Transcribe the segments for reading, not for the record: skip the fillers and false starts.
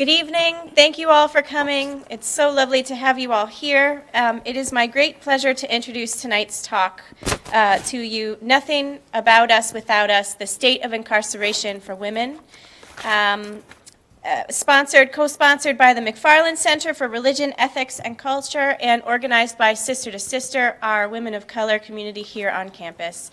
Good evening. Thank you all for coming. It's so lovely to have you all here. It is my great pleasure to introduce tonight's talk to you, Nothing About Us Without Us, The State of Incarceration for Women. Co-sponsored by the McFarland Center for Religion, Ethics, and Culture, and organized by Sister to Sister, our women of color community here on campus.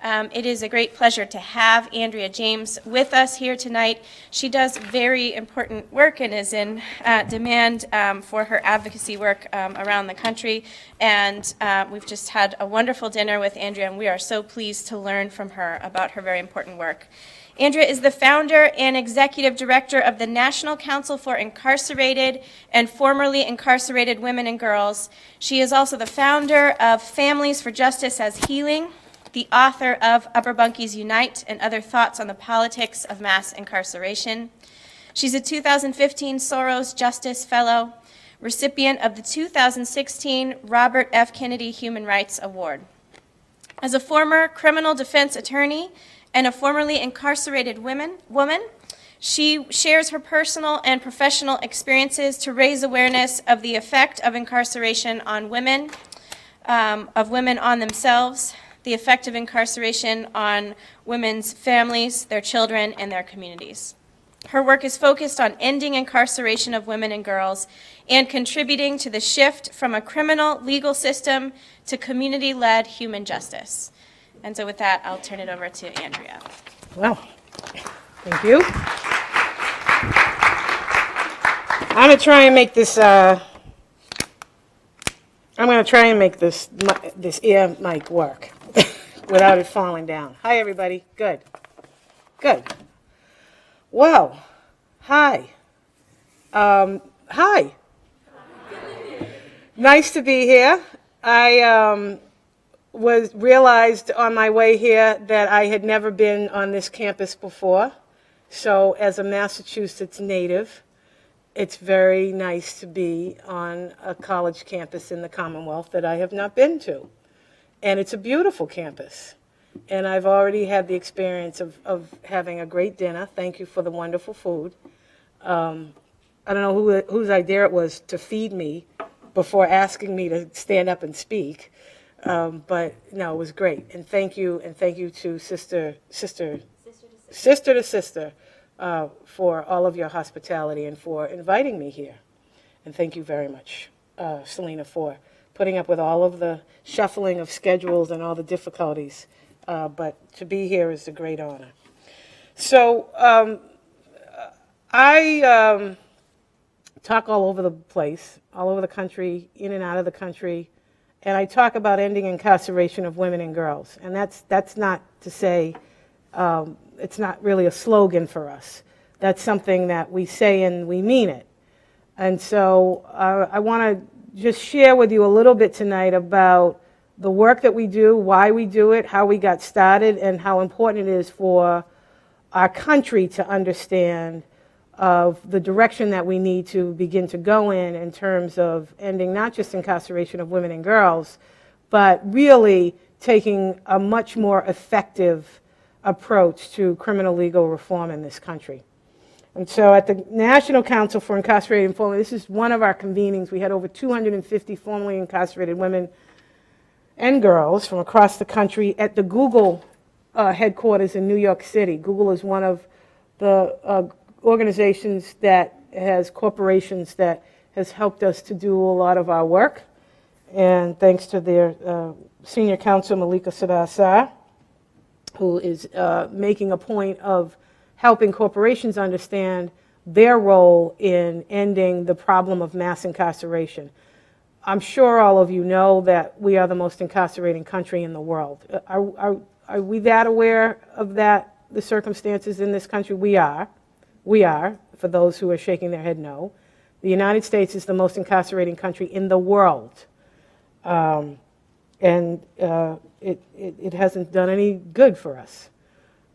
It is a great pleasure to have Andrea James with us here tonight. She does very important work and is in demand for her advocacy work around the country. And we've just had a wonderful dinner with Andrea, and we are so pleased to learn from her about her very important work. Andrea is the founder and executive director of the National Council for Incarcerated and Formerly Incarcerated Women and Girls. She is also the founder of Families for Justice as Healing, the author of Upper Bunkies Unite and Other Thoughts on the Politics of Mass Incarceration. She's a 2015 Soros Justice Fellow, recipient of the 2016 Robert F. Kennedy Human Rights Award. As a former criminal defense attorney and a formerly incarcerated woman, she shares her personal and professional experiences to raise awareness of the effect of incarceration on women, of women on themselves, the effect of incarceration on women's families, their children, and their communities. Her work is focused on ending incarceration of women and girls and contributing to the shift from a criminal legal system to community-led human justice. And so with that, I'll turn it over to Andrea. Well, thank you. I'm going to try and make this this ear mic work without it falling down. Hi, everybody. Good. Well, hi. Hi. Nice to be here. I realized on my way here that I had never been on this campus before. So as a Massachusetts native, it's very nice to be on a college campus in the Commonwealth that I have not been to. And it's a beautiful campus. And I've already had the experience of having a great dinner. Thank you for the wonderful food. I don't know whose idea it was to feed me before asking me to stand up and speak. But no, it was great. And thank you to Sister to Sister for all of your hospitality and for inviting me here. And thank you very much, Selena, for putting up with all of the shuffling of schedules and all the difficulties. But to be here is a great honor. So I talk all over the place, all over the country, in and out of the country, and I talk about ending incarceration of women and girls. And that's not to say, it's not really a slogan for us. That's something that we say and we mean it. And so I want to just share with you a little bit tonight about the work that we do, why we do it, how we got started, and how important it is for our country to understand of the direction that we need to begin to go in terms of ending not just incarceration of women and girls, but really taking a much more effective approach to criminal legal reform in this country. And so at the National Council for Incarcerated and Formerly, this is one of our convenings. We had over 250 formerly incarcerated women and girls from across the country at the Google headquarters in New York City. Google is one of the organizations that has corporations that has helped us to do a lot of our work. And thanks to their senior counsel, Malika Sadasar, who is making a point of helping corporations understand their role in ending the problem of mass incarceration. I'm sure all of you know that we are the most incarcerating country in the world. Are we that aware of that, the circumstances in this country? We are. We are, for those who are shaking their head no. The United States is the most incarcerating country in the world. And it hasn't done any good for us.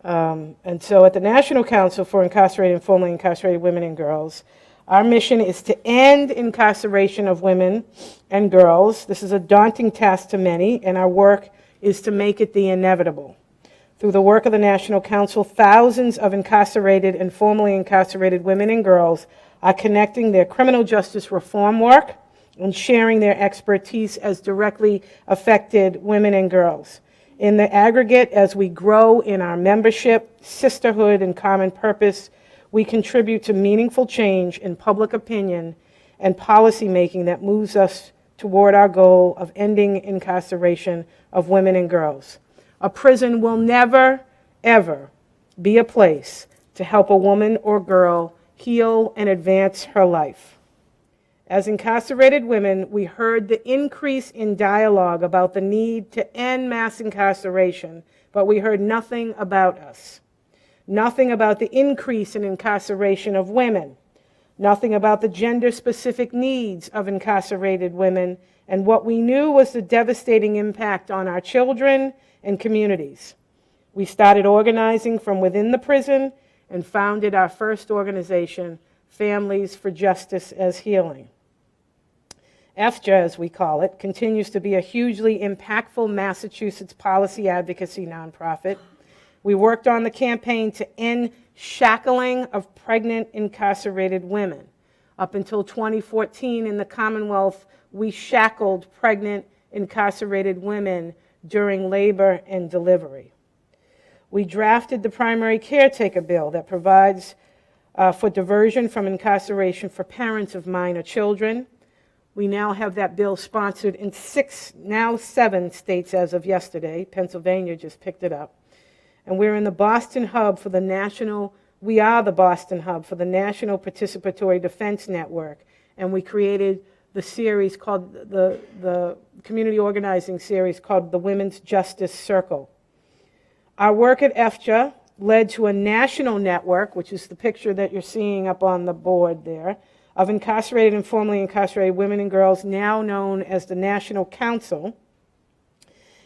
And so at the National Council for Incarcerated and Formerly Incarcerated Women and Girls, our mission is to end incarceration of women and girls. This is a daunting task to many, and our work is to make it the inevitable. Through the work of the National Council, thousands of incarcerated and formerly incarcerated women and girls are connecting their criminal justice reform work and sharing their expertise as directly affected women and girls. In the aggregate, as we grow in our membership, sisterhood, and common purpose, we contribute to meaningful change in public opinion and policymaking that moves us toward our goal of ending incarceration of women and girls. A prison will never, ever be a place to help a woman or girl heal and advance her life. As incarcerated women, we heard the increase in dialogue about the need to end mass incarceration, but we heard nothing about us. Nothing about the increase in incarceration of women. Nothing about the gender-specific needs of incarcerated women, and what we knew was the devastating impact on our children and communities. We started organizing from within the prison and founded our first organization, Families for Justice as Healing. FJA, as we call it, continues to be a hugely impactful Massachusetts policy advocacy nonprofit. We worked on the campaign to end shackling of pregnant incarcerated women. Up until 2014 in the Commonwealth, we shackled pregnant incarcerated women during labor and delivery. We drafted the primary caretaker bill that provides for diversion from incarceration for parents of minor children. We now have that bill sponsored in 7 states as of yesterday. Pennsylvania just picked it up. And we're in the Boston hub for the National Participatory Defense Network. And we created the series called, the community organizing series called the Women's Justice Circle. Our work at FJA led to a national network, which is the picture that you're seeing up on the board there, of incarcerated and formerly incarcerated women and girls, now known as the National Council.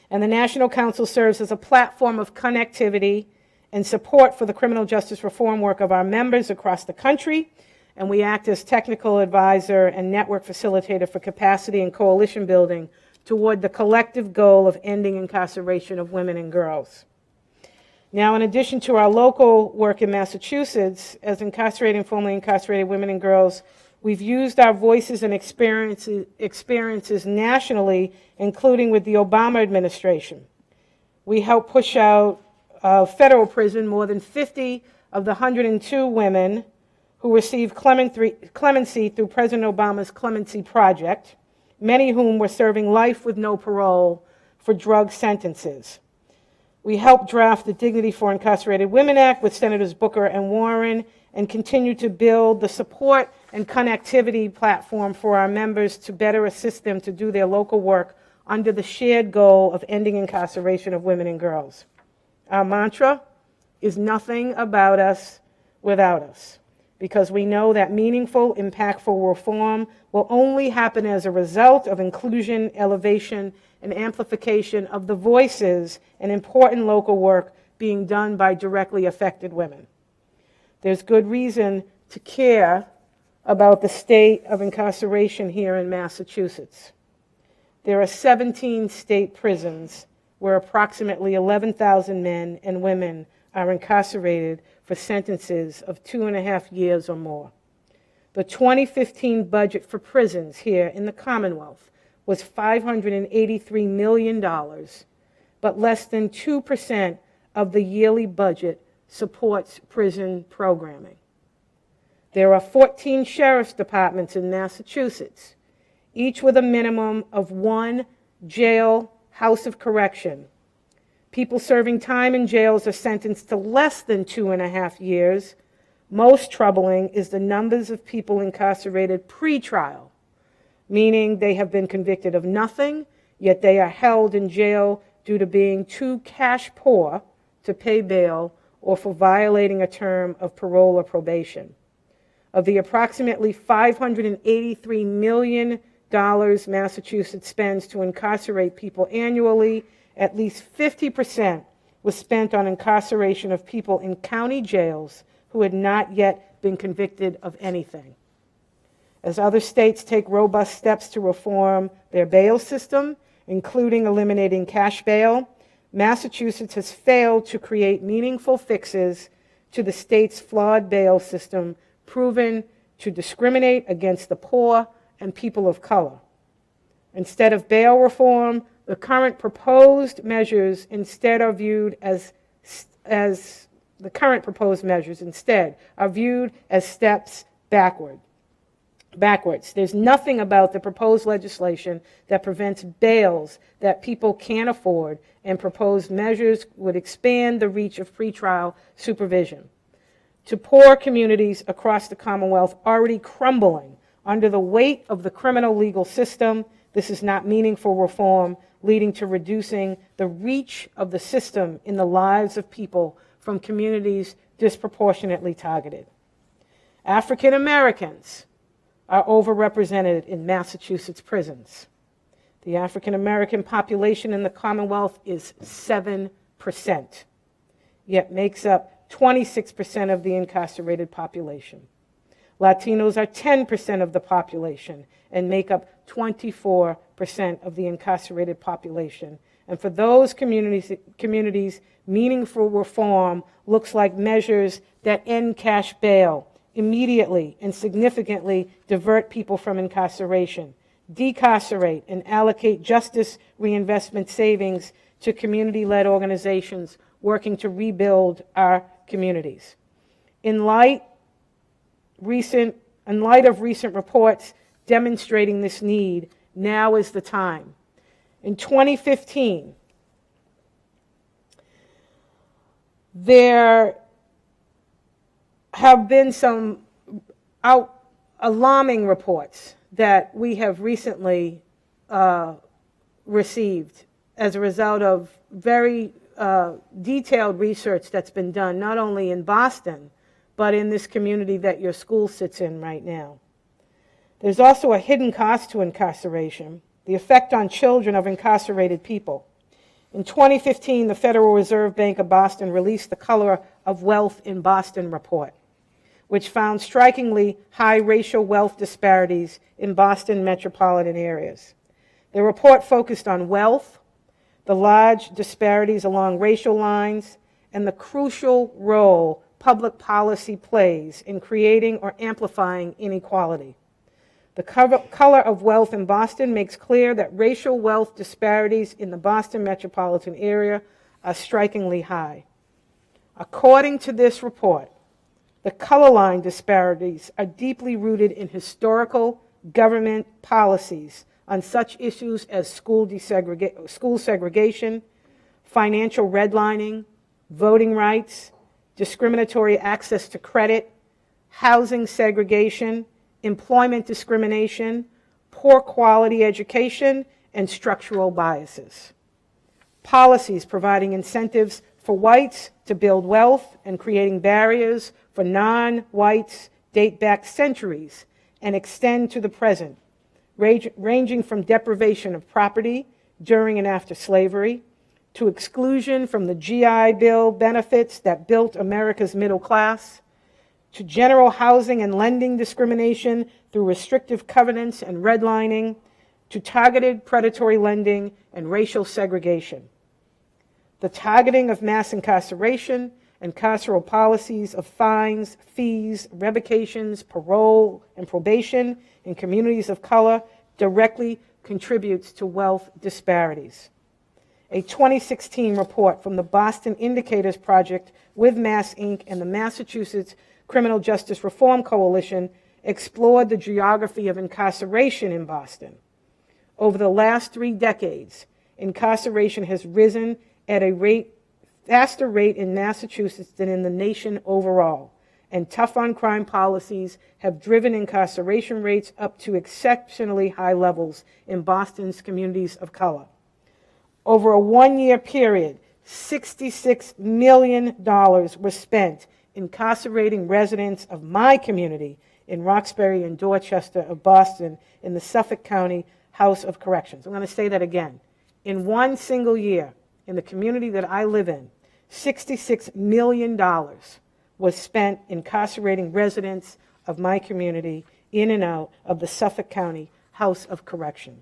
And the National Council serves as a platform of connectivity and support for the criminal justice reform work of our members across the country. And we act as technical advisor and network facilitator for capacity and coalition building toward the collective goal of ending incarceration of women and girls. Now, in addition to our local work in Massachusetts, as incarcerated and formerly incarcerated women and girls, we've used our voices and experiences nationally, including with the Obama administration. We helped push out federal prison more than 50 of the 102 women who received clemency through President Obama's Clemency Project, many of whom were serving life with no parole for drug sentences. We helped draft the Dignity for Incarcerated Women Act with Senators Booker and Warren, and continue to build the support and connectivity platform for our members to better assist them to do their local work under the shared goal of ending incarceration of women and girls. Our mantra is nothing about us without us, because we know that meaningful, impactful reform will only happen as a result of inclusion, elevation, and amplification of the voices and important local work being done by directly affected women. There's good reason to care about the state of incarceration here in Massachusetts. There are 17 state prisons where approximately 11,000 men and women are incarcerated for sentences of 2.5 years or more. The 2015 budget for prisons here in the Commonwealth was $583 million, but less than 2% of the yearly budget supports prison programming. There are 14 sheriff's departments in Massachusetts, each with a minimum of 1 jail house of correction. People serving time in jails are sentenced to less than 2.5 years. Most troubling is the numbers of people incarcerated pre-trial, meaning they have been convicted of nothing, yet they are held in jail due to being too cash poor to pay bail or for violating a term of parole or probation. Of the approximately $583 million Massachusetts spends to incarcerate people annually, at least 50% was spent on incarceration of people in county jails who had not yet been convicted of anything. As other states take robust steps to reform their bail system, including eliminating cash bail, Massachusetts has failed to create meaningful fixes to the state's flawed bail system, proven to discriminate against the poor and people of color. Instead of bail reform, the current proposed measures instead are viewed as steps backwards. There's nothing about the proposed legislation that prevents bails that people can't afford, and proposed measures would expand the reach of pretrial supervision to poor communities across the Commonwealth already crumbling under the weight of the criminal legal system. This is not meaningful reform, leading to reducing the reach of the system in the lives of people from communities disproportionately targeted. African Americans are overrepresented in Massachusetts prisons. The African American population in the Commonwealth is 7%, yet makes up 26% of the incarcerated population. Latinos are 10% of the population and make up 24% of the incarcerated population. And for those communities, meaningful reform looks like measures that end cash bail, immediately and significantly divert people from incarceration, decarcerate and allocate justice reinvestment savings to community-led organizations working to rebuild our communities. In light of recent reports demonstrating this need, now is the time. In 2015, there have been some alarming reports that we have recently received as a result of very detailed research that's been done, not only in Boston, but in this community that your school sits in right now. There's also a hidden cost to incarceration, the effect on children of incarcerated people. In 2015, the Federal Reserve Bank of Boston released the Color of Wealth in Boston report, which found strikingly high racial wealth disparities in Boston metropolitan areas. The report focused on wealth, the large disparities along racial lines, and the crucial role public policy plays in creating or amplifying inequality. The Color of Wealth in Boston makes clear that racial wealth disparities in the Boston metropolitan area are strikingly high. According to this report, the color line disparities are deeply rooted in historical government policies on such issues as school segregation, financial redlining, voting rights, discriminatory access to credit, housing segregation, employment discrimination, poor quality education, and structural biases. Policies providing incentives for whites to build wealth and creating barriers for non-whites date back centuries and extend to the present, ranging from deprivation of property during and after slavery, to exclusion from the GI Bill benefits that built America's middle class, to general housing and lending discrimination through restrictive covenants and redlining, to targeted predatory lending and racial segregation. The targeting of mass incarceration and carceral policies of fines, fees, revocations, parole, and probation in communities of color directly contributes to wealth disparities. A 2016 report from the Boston Indicators Project with Mass Inc. and the Massachusetts Criminal Justice Reform Coalition explored the geography of incarceration in Boston. Over the last 3 decades, incarceration has risen at a faster rate in Massachusetts than in the nation overall, and tough-on-crime policies have driven incarceration rates up to exceptionally high levels in Boston's communities of color. Over a 1-year period, $66 million was spent incarcerating residents of my community in Roxbury and Dorchester of Boston in the Suffolk County House of Corrections. I'm going to say that again. In 1 single year, in the community that I live in, $66 million was spent incarcerating residents of my community in and out of the Suffolk County House of Correction.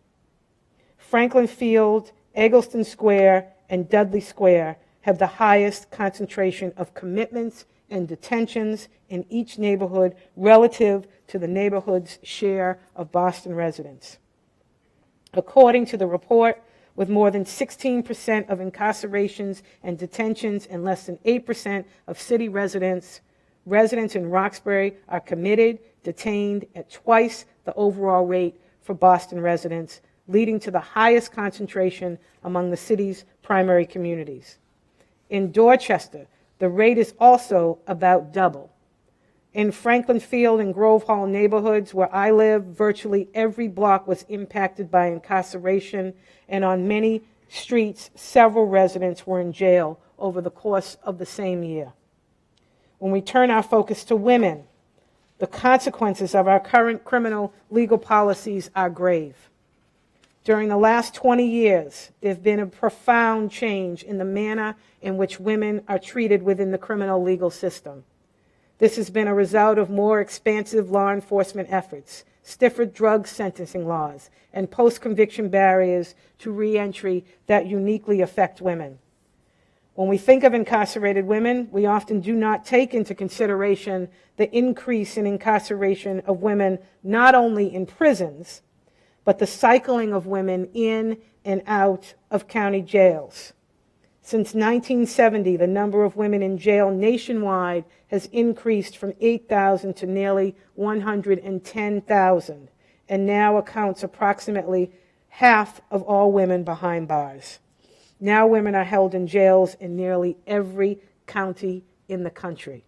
Franklin Field, Eggleston Square, and Dudley Square have the highest concentration of commitments and detentions in each neighborhood relative to the neighborhood's share of Boston residents. According to the report, with more than 16% of incarcerations and detentions and less than 8% of city residents in Roxbury are committed, detained at twice the overall rate for Boston residents, leading to the highest concentration among the city's primary communities. In Dorchester, the rate is also about double. In Franklin Field and Grove Hall neighborhoods where I live, virtually every block was impacted by incarceration, and on many streets, several residents were in jail over the course of the same year. When we turn our focus to women, the consequences of our current criminal legal policies are grave. During the last 20 years, there has been a profound change in the manner in which women are treated within the criminal legal system. This has been a result of more expansive law enforcement efforts, stiffer drug sentencing laws, and post-conviction barriers to reentry that uniquely affect women. When we think of incarcerated women, we often do not take into consideration the increase in incarceration of women not only in prisons, but the cycling of women in and out of county jails. Since 1970, the number of women in jail nationwide has increased from 8,000 to nearly 110,000, and now accounts approximately half of all women behind bars. Now women are held in jails in nearly every county in the country.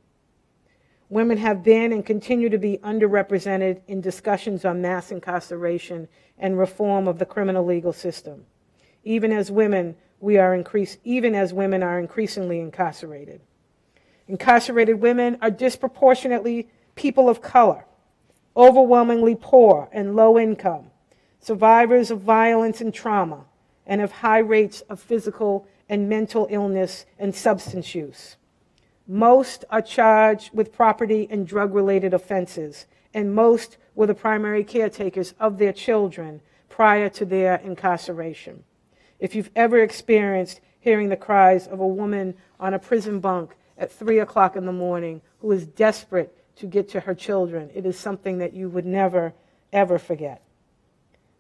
Women have been and continue to be underrepresented in discussions on mass incarceration and reform of the criminal legal system. Even as women are increasingly incarcerated. Incarcerated women are disproportionately people of color, overwhelmingly poor and low income, survivors of violence and trauma, and have high rates of physical and mental illness and substance use. Most are charged with property and drug-related offenses, and most were the primary caretakers of their children prior to their incarceration. If you've ever experienced hearing the cries of a woman on a prison bunk at 3 o'clock in the morning who is desperate to get to her children, it is something that you would never, ever forget.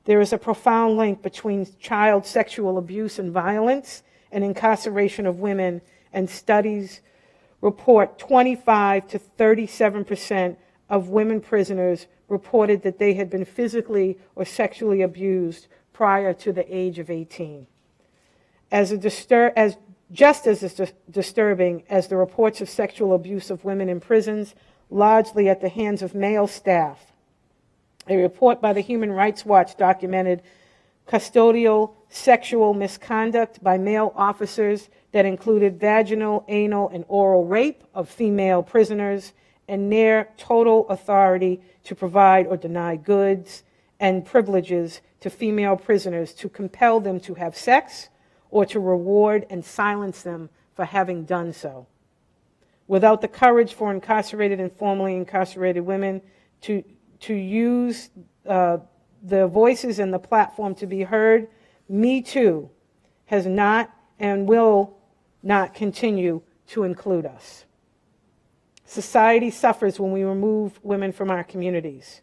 There is a profound link between child sexual abuse and violence and incarceration of women, and studies report 25 to 37% of women prisoners reported that they had been physically or sexually abused prior to the age of 18. Just as disturbing as the reports of sexual abuse of women in prisons, largely at the hands of male staff, a report by the Human Rights Watch documented custodial sexual misconduct by male officers that included vaginal, anal, and oral rape of female prisoners, and near total authority to provide or deny goods and privileges to female prisoners to compel them to have sex or to reward and silence them for having done so. Without the courage for incarcerated and formerly incarcerated women to use the voices and the platform to be heard, Me Too has not and will not continue to include us. Society suffers when we remove women from our communities.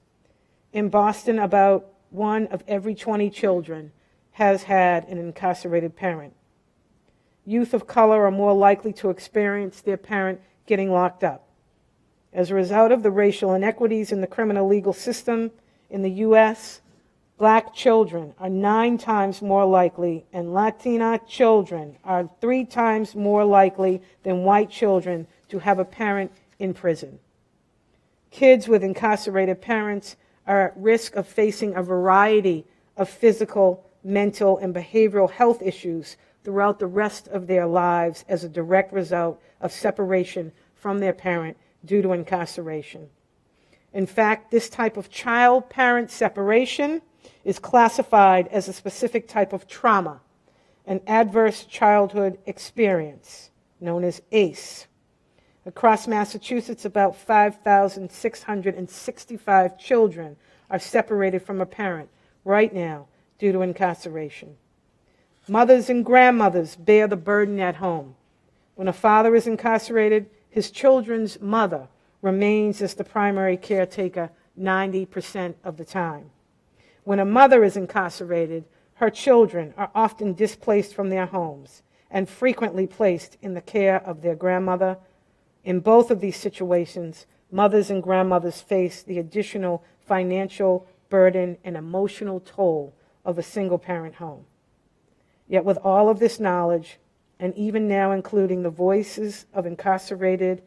In Boston, about 1 of every 20 children has had an incarcerated parent. Youth of color are more likely to experience their parent getting locked up. As a result of the racial inequities in the criminal legal system in the U.S., Black children are 9 times more likely, and Latina children are 3 times more likely than white children to have a parent in prison. Kids with incarcerated parents are at risk of facing a variety of physical, mental, and behavioral health issues throughout the rest of their lives as a direct result of separation from their parent due to incarceration. In fact, this type of child-parent separation is classified as a specific type of trauma, an adverse childhood experience, known as ACE. Across Massachusetts, about 5,665 children are separated from a parent right now due to incarceration. Mothers and grandmothers bear the burden at home. When a father is incarcerated, his children's mother remains as the primary caretaker 90% of the time. When a mother is incarcerated, her children are often displaced from their homes and frequently placed in the care of their grandmother. In both of these situations, mothers and grandmothers face the additional financial burden and emotional toll of a single-parent home. Yet with all of this knowledge, and even now including the voices of incarcerated,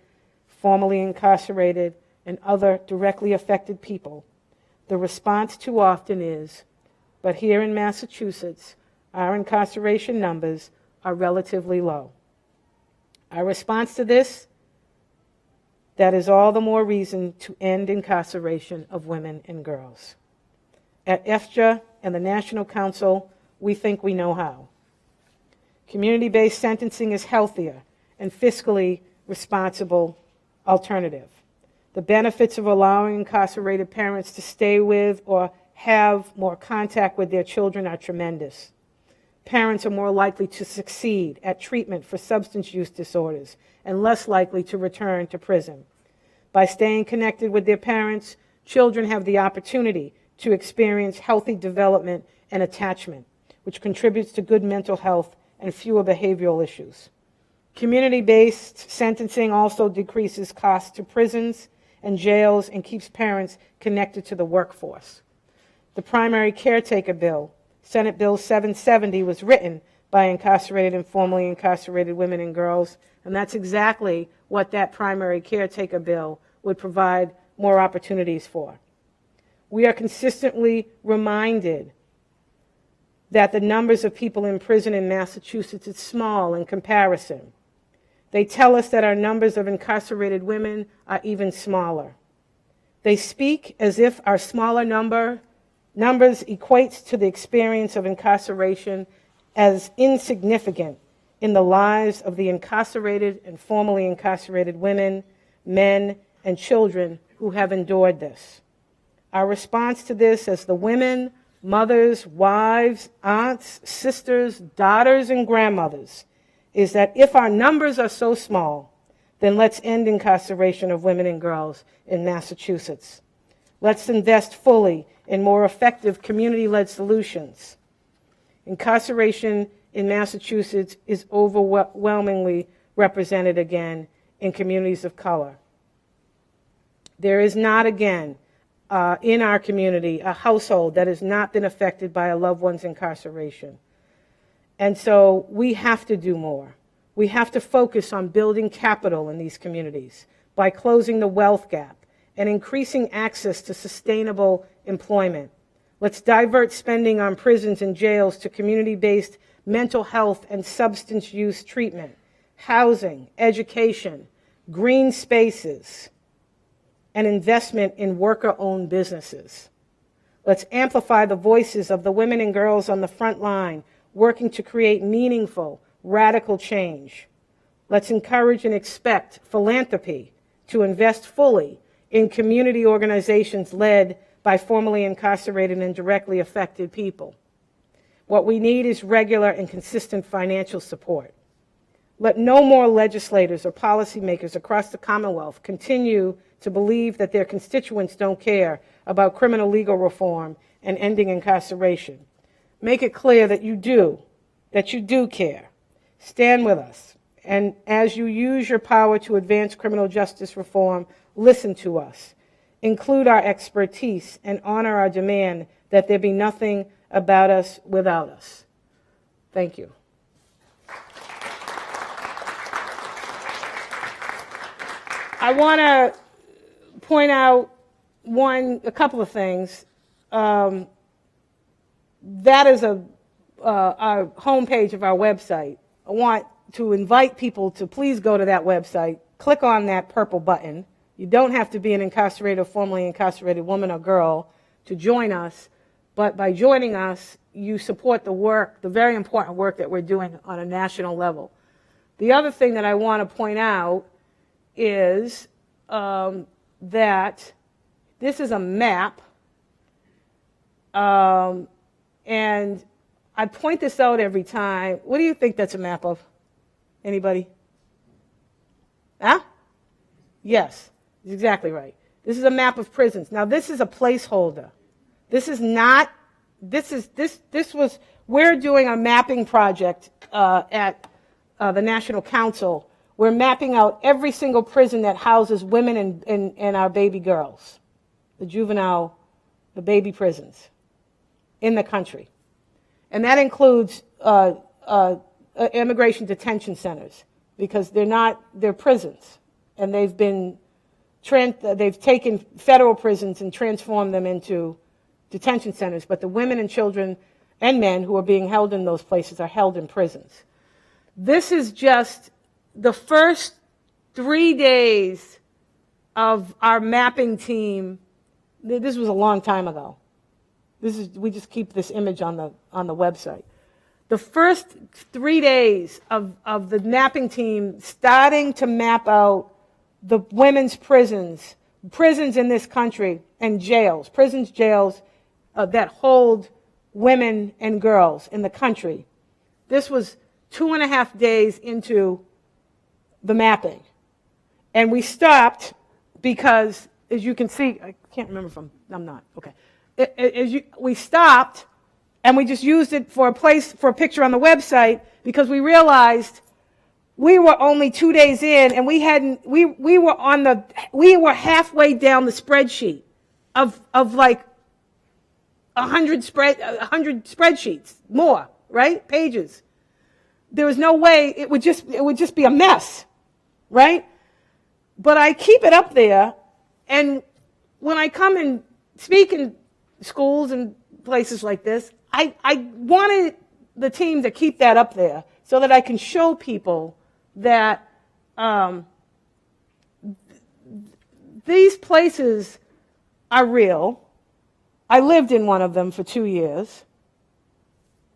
formerly incarcerated, and other directly affected people, the response too often is, but here in Massachusetts, our incarceration numbers are relatively low. Our response to this, that is all the more reason to end incarceration of women and girls. At FJA and the National Council, we think we know how. Community-based sentencing is healthier and fiscally responsible alternative. The benefits of allowing incarcerated parents to stay with or have more contact with their children are tremendous. Parents are more likely to succeed at treatment for substance use disorders and less likely to return to prison. By staying connected with their parents, children have the opportunity to experience healthy development and attachment, which contributes to good mental health and fewer behavioral issues. Community-based sentencing also decreases costs to prisons and jails and keeps parents connected to the workforce. The primary caretaker bill, Senate Bill 770, was written by incarcerated and formerly incarcerated women and girls, and that's exactly what that primary caretaker bill would provide more opportunities for. We are consistently reminded that the numbers of people in prison in Massachusetts is small in comparison. They tell us that our numbers of incarcerated women are even smaller. They speak as if our smaller numbers equates to the experience of incarceration as insignificant in the lives of the incarcerated and formerly incarcerated women, men, and children who have endured this. Our response to this as the women, mothers, wives, aunts, sisters, daughters, and grandmothers is that if our numbers are so small, then let's end incarceration of women and girls in Massachusetts. Let's invest fully in more effective community-led solutions. Incarceration in Massachusetts is overwhelmingly represented again in communities of color. There is not, again, in our community, a household that has not been affected by a loved one's incarceration. And so we have to do more. We have to focus on building capital in these communities by closing the wealth gap and increasing access to sustainable employment. Let's divert spending on prisons and jails to community-based mental health and substance use treatment, housing, education, green spaces, and investment in worker-owned businesses. Let's amplify the voices of the women and girls on the front line working to create meaningful, radical change. Let's encourage and expect philanthropy to invest fully in community organizations led by formerly incarcerated and directly affected people. What we need is regular and consistent financial support. Let no more legislators or policymakers across the Commonwealth continue to believe that their constituents don't care about criminal legal reform and ending incarceration. Make it clear that you do care. Stand with us. And as you use your power to advance criminal justice reform, listen to us. Include our expertise and honor our demand that there be nothing about us without us. Thank you. I want to point out a couple of things. That is our homepage of our website. I want to invite people to please go to that website, click on that purple button. You don't have to be an incarcerated or formerly incarcerated woman or girl to join us, but by joining us, you support the work, the very important work that we're doing on a national level. The other thing that I want to point out is that this is a map, and I point this out every time. What do you think that's a map of? Anybody? Huh? Yes, exactly right. This is a map of prisons. Now, this is a placeholder. This is not, we're doing a mapping project at the National Council. We're mapping out every single prison that houses women and our baby girls, the baby prisons in the country. And that includes immigration detention centers, because they're prisons. And they've taken federal prisons and transformed them into detention centers. But the women and children and men who are being held in those places are held in prisons. This is just the first 3 days of our mapping team. This was a long time ago. We just keep this image on the website. The first 3 days of the mapping team starting to map out the women's prisons in this country, and jails, jails that hold women and girls in the country. This was 2.5 days into the mapping. And we stopped because, as you can see, I can't remember if I'm not, okay. We stopped, and we just used it for a picture on the website, because we realized we were only 2 days in, and we were halfway down the spreadsheet of like 100 spreadsheets, more, right? Pages. There was no way, it would just be a mess, right? But I keep it up there, and when I come and speak in schools and places like this, I wanted the team to keep that up there so that I can show people that these places are real. I lived in one of them for 2 years.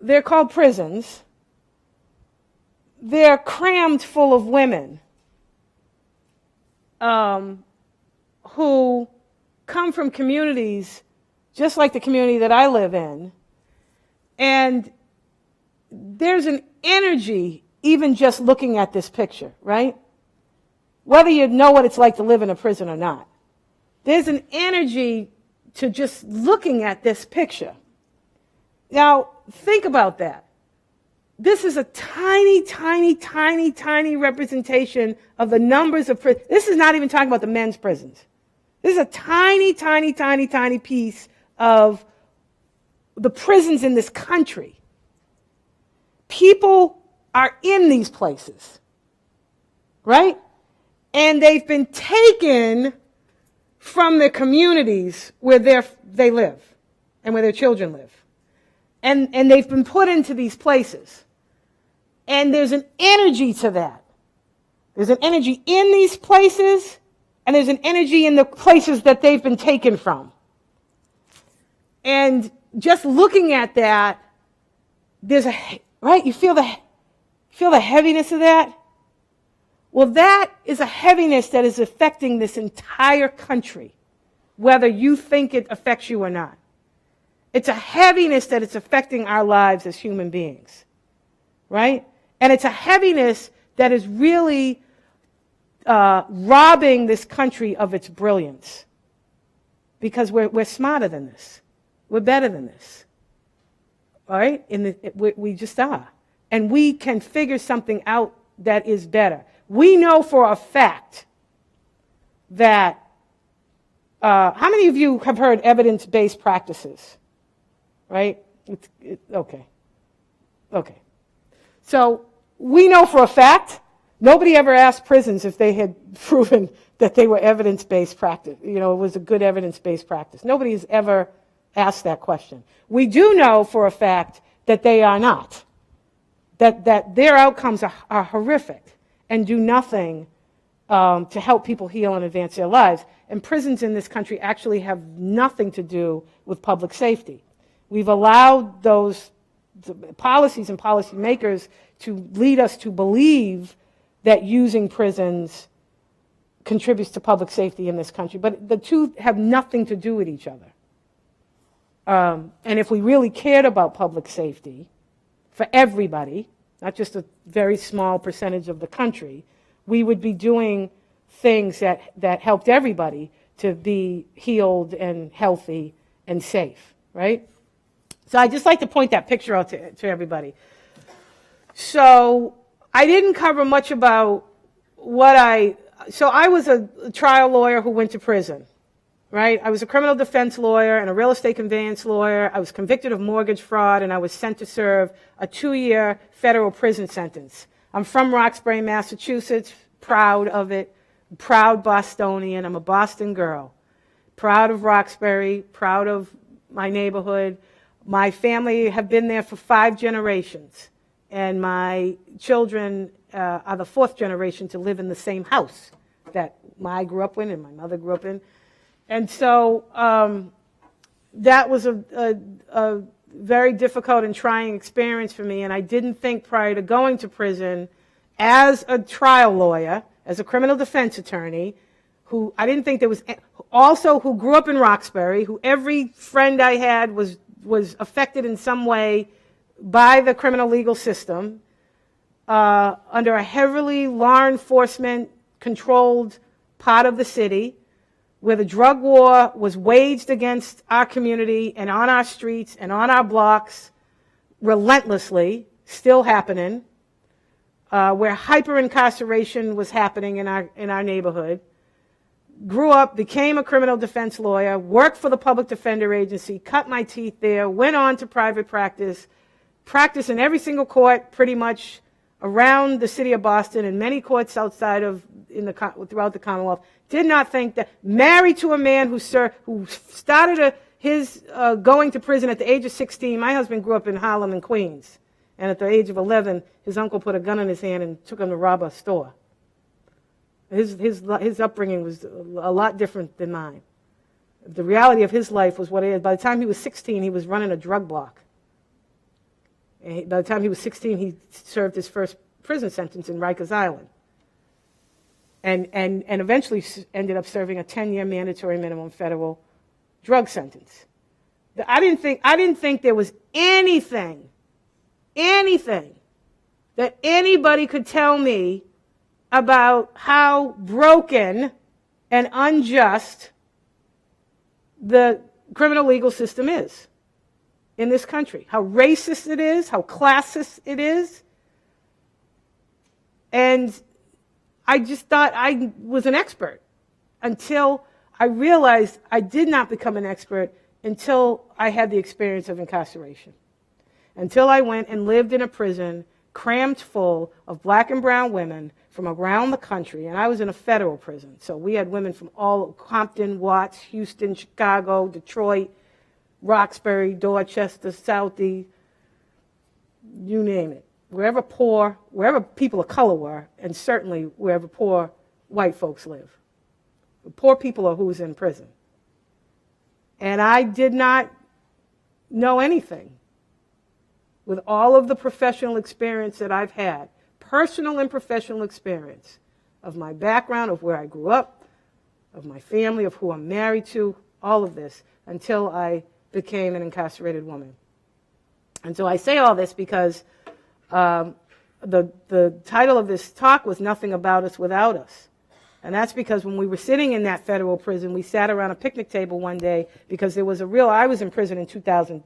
They're called prisons. They're crammed full of women who come from communities just like the community that I live in. And there's an energy even just looking at this picture, right? Whether you know what it's like to live in a prison or not. There's an energy to just looking at this picture. Now, think about that. This is a tiny, tiny, tiny, tiny representation of the numbers of prisons. This is not even talking about the men's prisons. This is a tiny, tiny, tiny, tiny piece of the prisons in this country. People are in these places, right? And they've been taken from the communities where they live and where their children live. And they've been put into these places. And there's an energy to that. There's an energy in these places, and there's an energy in the places that they've been taken from. And just looking at that, right? You feel the heaviness of that? Well, that is a heaviness that is affecting this entire country, whether you think it affects you or not. It's a heaviness that is affecting our lives as human beings, right? And it's a heaviness that is really robbing this country of its brilliance, because we're smarter than this. We're better than this, all right? We just are. And we can figure something out that is better. We know for a fact that, how many of you have heard evidence-based practices? Right? Okay. So we know for a fact, nobody ever asked prisons if they had proven that they were evidence-based practice. You know, it was a good evidence-based practice. Nobody has ever asked that question. We do know for a fact that they are not. That their outcomes are horrific and do nothing to help people heal and advance their lives. And prisons in this country actually have nothing to do with public safety. We've allowed those policies and policymakers to lead us to believe that using prisons contributes to public safety in this country. But the two have nothing to do with each other. And if we really cared about public safety for everybody, not just a very small percentage of the country, we would be doing things that helped everybody to be healed and healthy and safe, right? So I just like to point that picture out to everybody. So I didn't cover much about so I was a trial lawyer who went to prison, right? I was a criminal defense lawyer and a real estate conveyance lawyer. I was convicted of mortgage fraud, and I was sent to serve a 2-year federal prison sentence. I'm from Roxbury, Massachusetts, proud of it, proud Bostonian. I'm a Boston girl, proud of Roxbury, proud of my neighborhood. My family have been there for 5 generations, and my children are the 4th generation to live in the same house that I grew up in and my mother grew up in. And so that was a very difficult and trying experience for me, and I didn't think prior to going to prison as a trial lawyer, as a criminal defense attorney, who I didn't think there was, also who grew up in Roxbury, who every friend I had was affected in some way by the criminal legal system, under a heavily law enforcement controlled part of the city, where the drug war was waged against our community and on our streets and on our blocks relentlessly, still happening, where hyper-incarceration was happening in our neighborhood. Grew up, became a criminal defense lawyer, worked for the public defender agency, cut my teeth there, went on to private practice, practiced in every single court pretty much around the city of Boston and many courts outside of throughout the Commonwealth. Did not think that, married to a man who started his going to prison at the age of 16. My husband grew up in Harlem and Queens, and at the age of 11, his uncle put a gun in his hand and took him to rob a store. His upbringing was a lot different than mine. The reality of his life was what it is. By the time he was 16, he was running a drug block. And by the time he was 16, he served his first prison sentence in Rikers Island. And eventually ended up serving a 10-year mandatory minimum federal drug sentence. I didn't think there was anything that anybody could tell me about how broken and unjust the criminal legal system is in this country, how racist it is, how classist it is. And I just thought I was an expert until I realized I did not become an expert until I had the experience of incarceration. Until I went and lived in a prison crammed full of black and brown women from around the country, and I was in a federal prison. So we had women from all Compton, Watts, Houston, Chicago, Detroit, Roxbury, Dorchester, Southie, you name it. Wherever people of color were, and certainly wherever poor white folks live. The poor people are who's in prison. And I did not know anything. With all of the professional experience that I've had, personal and professional experience, of my background, of where I grew up, of my family, of who I'm married to, all of this, until I became an incarcerated woman. And so I say all this because the title of this talk was Nothing About Us Without Us. And that's because when we were sitting in that federal prison, we sat around a picnic table one day because there was I was in prison in 2000,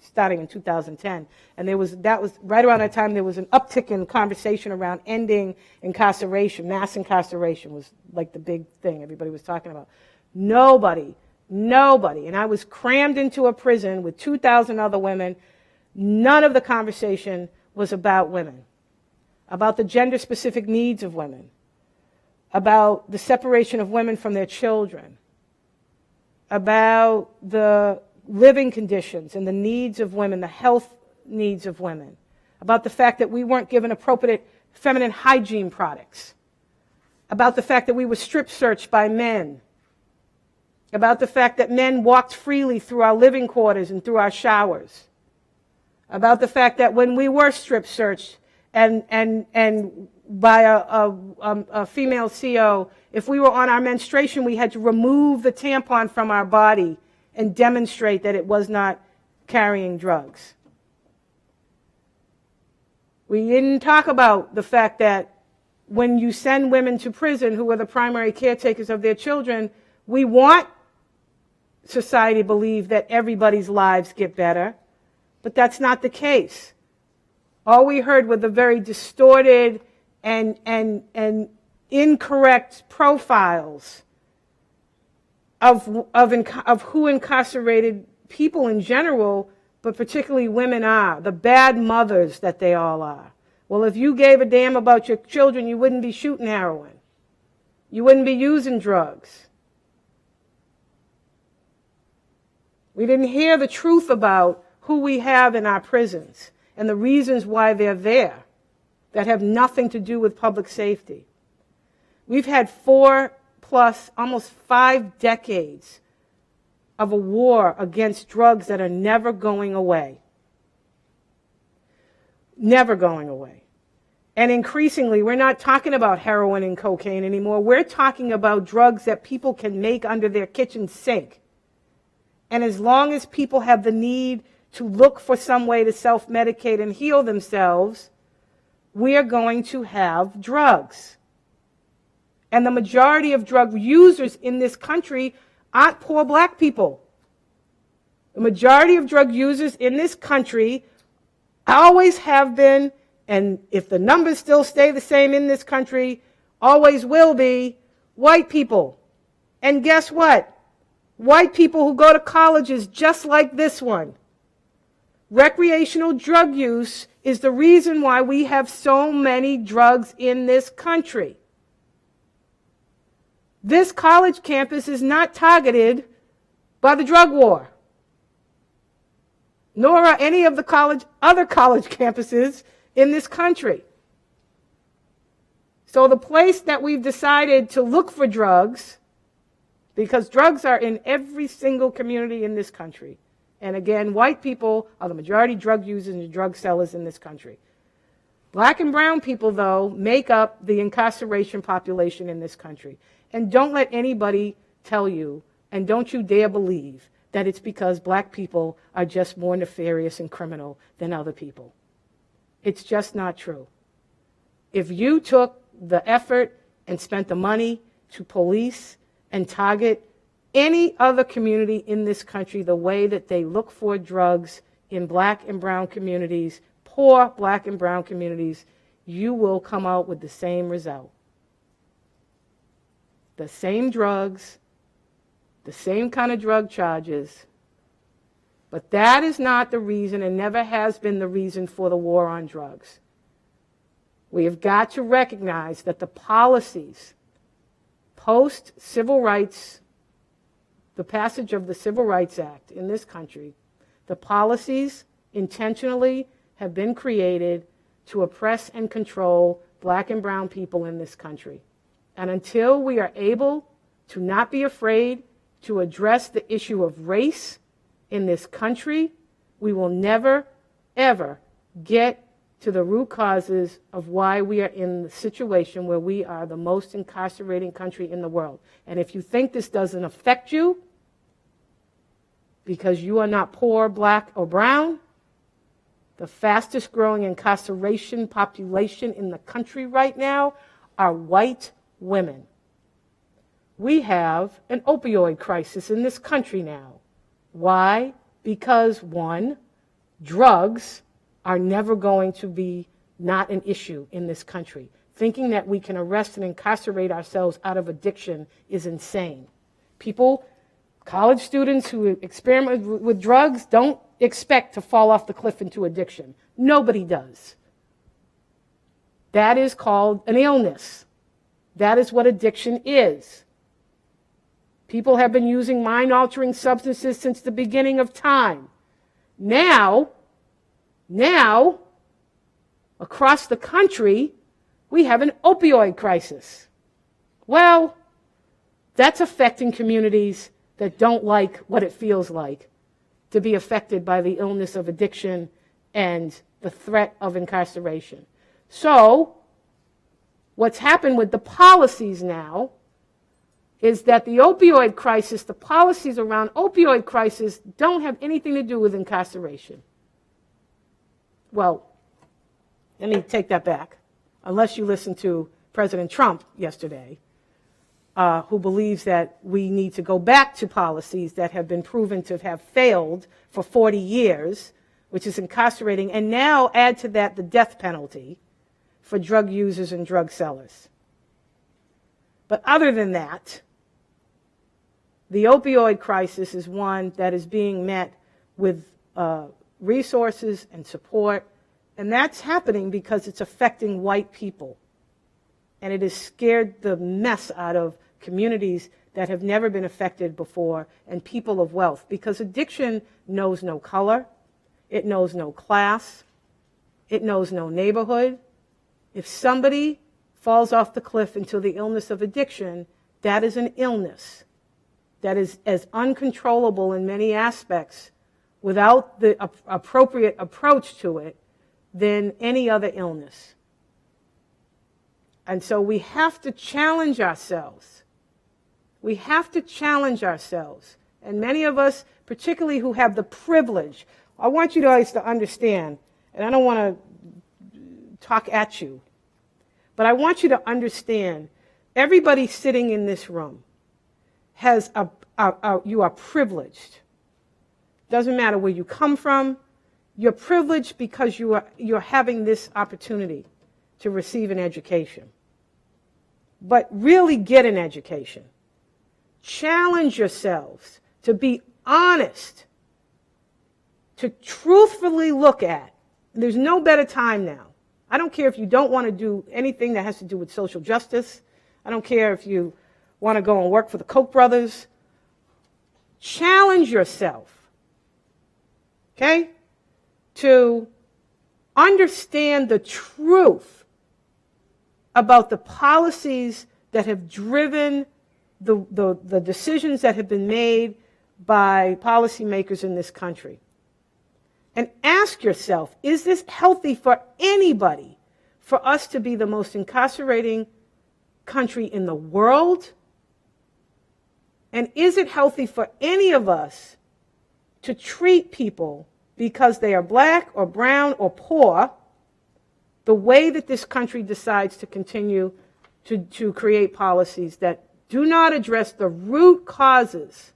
starting in 2010, and that was right around that time there was an uptick in conversation around ending incarceration. Mass incarceration was like the big thing everybody was talking about. Nobody, and I was crammed into a prison with 2,000 other women. None of the conversation was about women, about the gender-specific needs of women, about the separation of women from their children, about the living conditions and the needs of women, the health needs of women, about the fact that we weren't given appropriate feminine hygiene products, about the fact that we were strip searched by men, about the fact that men walked freely through our living quarters and through our showers, about the fact that when we were strip searched and by a female CO, if we were on our menstruation, we had to remove the tampon from our body and demonstrate that it was not carrying drugs. We didn't talk about the fact that when you send women to prison who are the primary caretakers of their children, we want society to believe that everybody's lives get better, but that's not the case. All we heard were the very distorted and incorrect profiles of who incarcerated people in general, but particularly women are, the bad mothers that they all are. Well, if you gave a damn about your children, you wouldn't be shooting heroin. You wouldn't be using drugs. We didn't hear the truth about who we have in our prisons and the reasons why they're there that have nothing to do with public safety. We've had 4+, almost 5 decades of a war against drugs that are never going away. Never going away. And increasingly, we're not talking about heroin and cocaine anymore. We're talking about drugs that people can make under their kitchen sink. And as long as people have the need to look for some way to self-medicate and heal themselves, we are going to have drugs. And the majority of drug users in this country aren't poor black people. The majority of drug users in this country always have been, and if the numbers still stay the same in this country, always will be, white people. And guess what? White people who go to colleges just like this one. Recreational drug use is the reason why we have so many drugs in this country. This college campus is not targeted by the drug war, nor are any of the other college campuses in this country. So the place that we've decided to look for drugs, because drugs are in every single community in this country. And again, white people are the majority drug users and drug sellers in this country. Black and brown people, though, make up the incarceration population in this country. And don't let anybody tell you, and don't you dare believe, that it's because black people are just more nefarious and criminal than other people. It's just not true. If you took the effort and spent the money to police and target any other community in this country the way that they look for drugs in black and brown communities, poor black and brown communities, you will come out with the same result. The same drugs, the same kind of drug charges, but that is not the reason and never has been the reason for the war on drugs. We have got to recognize that the policies post-civil rights, the passage of the Civil Rights Act in this country, the policies intentionally have been created to oppress and control black and brown people in this country. And until we are able to not be afraid to address the issue of race in this country, we will never, ever get to the root causes of why we are in the situation where we are the most incarcerating country in the world. And if you think this doesn't affect you because you are not poor, black, or brown, the fastest growing incarceration population in the country right now are white women. We have an opioid crisis in this country now. Why? Because, one, drugs are never going to be not an issue in this country. Thinking that we can arrest and incarcerate ourselves out of addiction is insane. People, college students who experiment with drugs don't expect to fall off the cliff into addiction. Nobody does. That is called an illness. That is what addiction is. People have been using mind-altering substances since the beginning of time. Now, across the country, we have an opioid crisis. Well, that's affecting communities that don't like what it feels like to be affected by the illness of addiction and the threat of incarceration. So, what's happened with the policies now is that the opioid crisis, the policies around opioid crisis, don't have anything to do with incarceration. Well, let me take that back. Unless you listen to President Trump yesterday, who believes that we need to go back to policies that have been proven to have failed for 40 years, which is incarcerating, and now add to that the death penalty for drug users and drug sellers. But other than that, the opioid crisis is one that is being met with resources and support, and that's happening because it's affecting white people. And it has scared the mess out of communities that have never been affected before and people of wealth, because addiction knows no color, it knows no class, it knows no neighborhood. If somebody falls off the cliff into the illness of addiction, that is an illness that is as uncontrollable in many aspects without the appropriate approach to it than any other illness. And so we have to challenge ourselves. We have to challenge ourselves. And many of us, particularly who have the privilege, I want you guys to understand, and I don't want to talk at you, but I want you to understand, everybody sitting in this room has you are privileged. Doesn't matter where you come from, you're privileged because you're having this opportunity to receive an education. But really get an education. Challenge yourselves to be honest, to truthfully look at. And there's no better time now. I don't care if you don't want to do anything that has to do with social justice. I don't care if you want to go and work for the Koch brothers. Challenge yourself, okay, to understand the truth about the policies that have driven the decisions that have been made by policymakers in this country. And ask yourself, is this healthy for anybody, for us to be the most incarcerating country in the world? And is it healthy for any of us to treat people because they are black or brown or poor the way that this country decides to continue to create policies that do not address the root causes?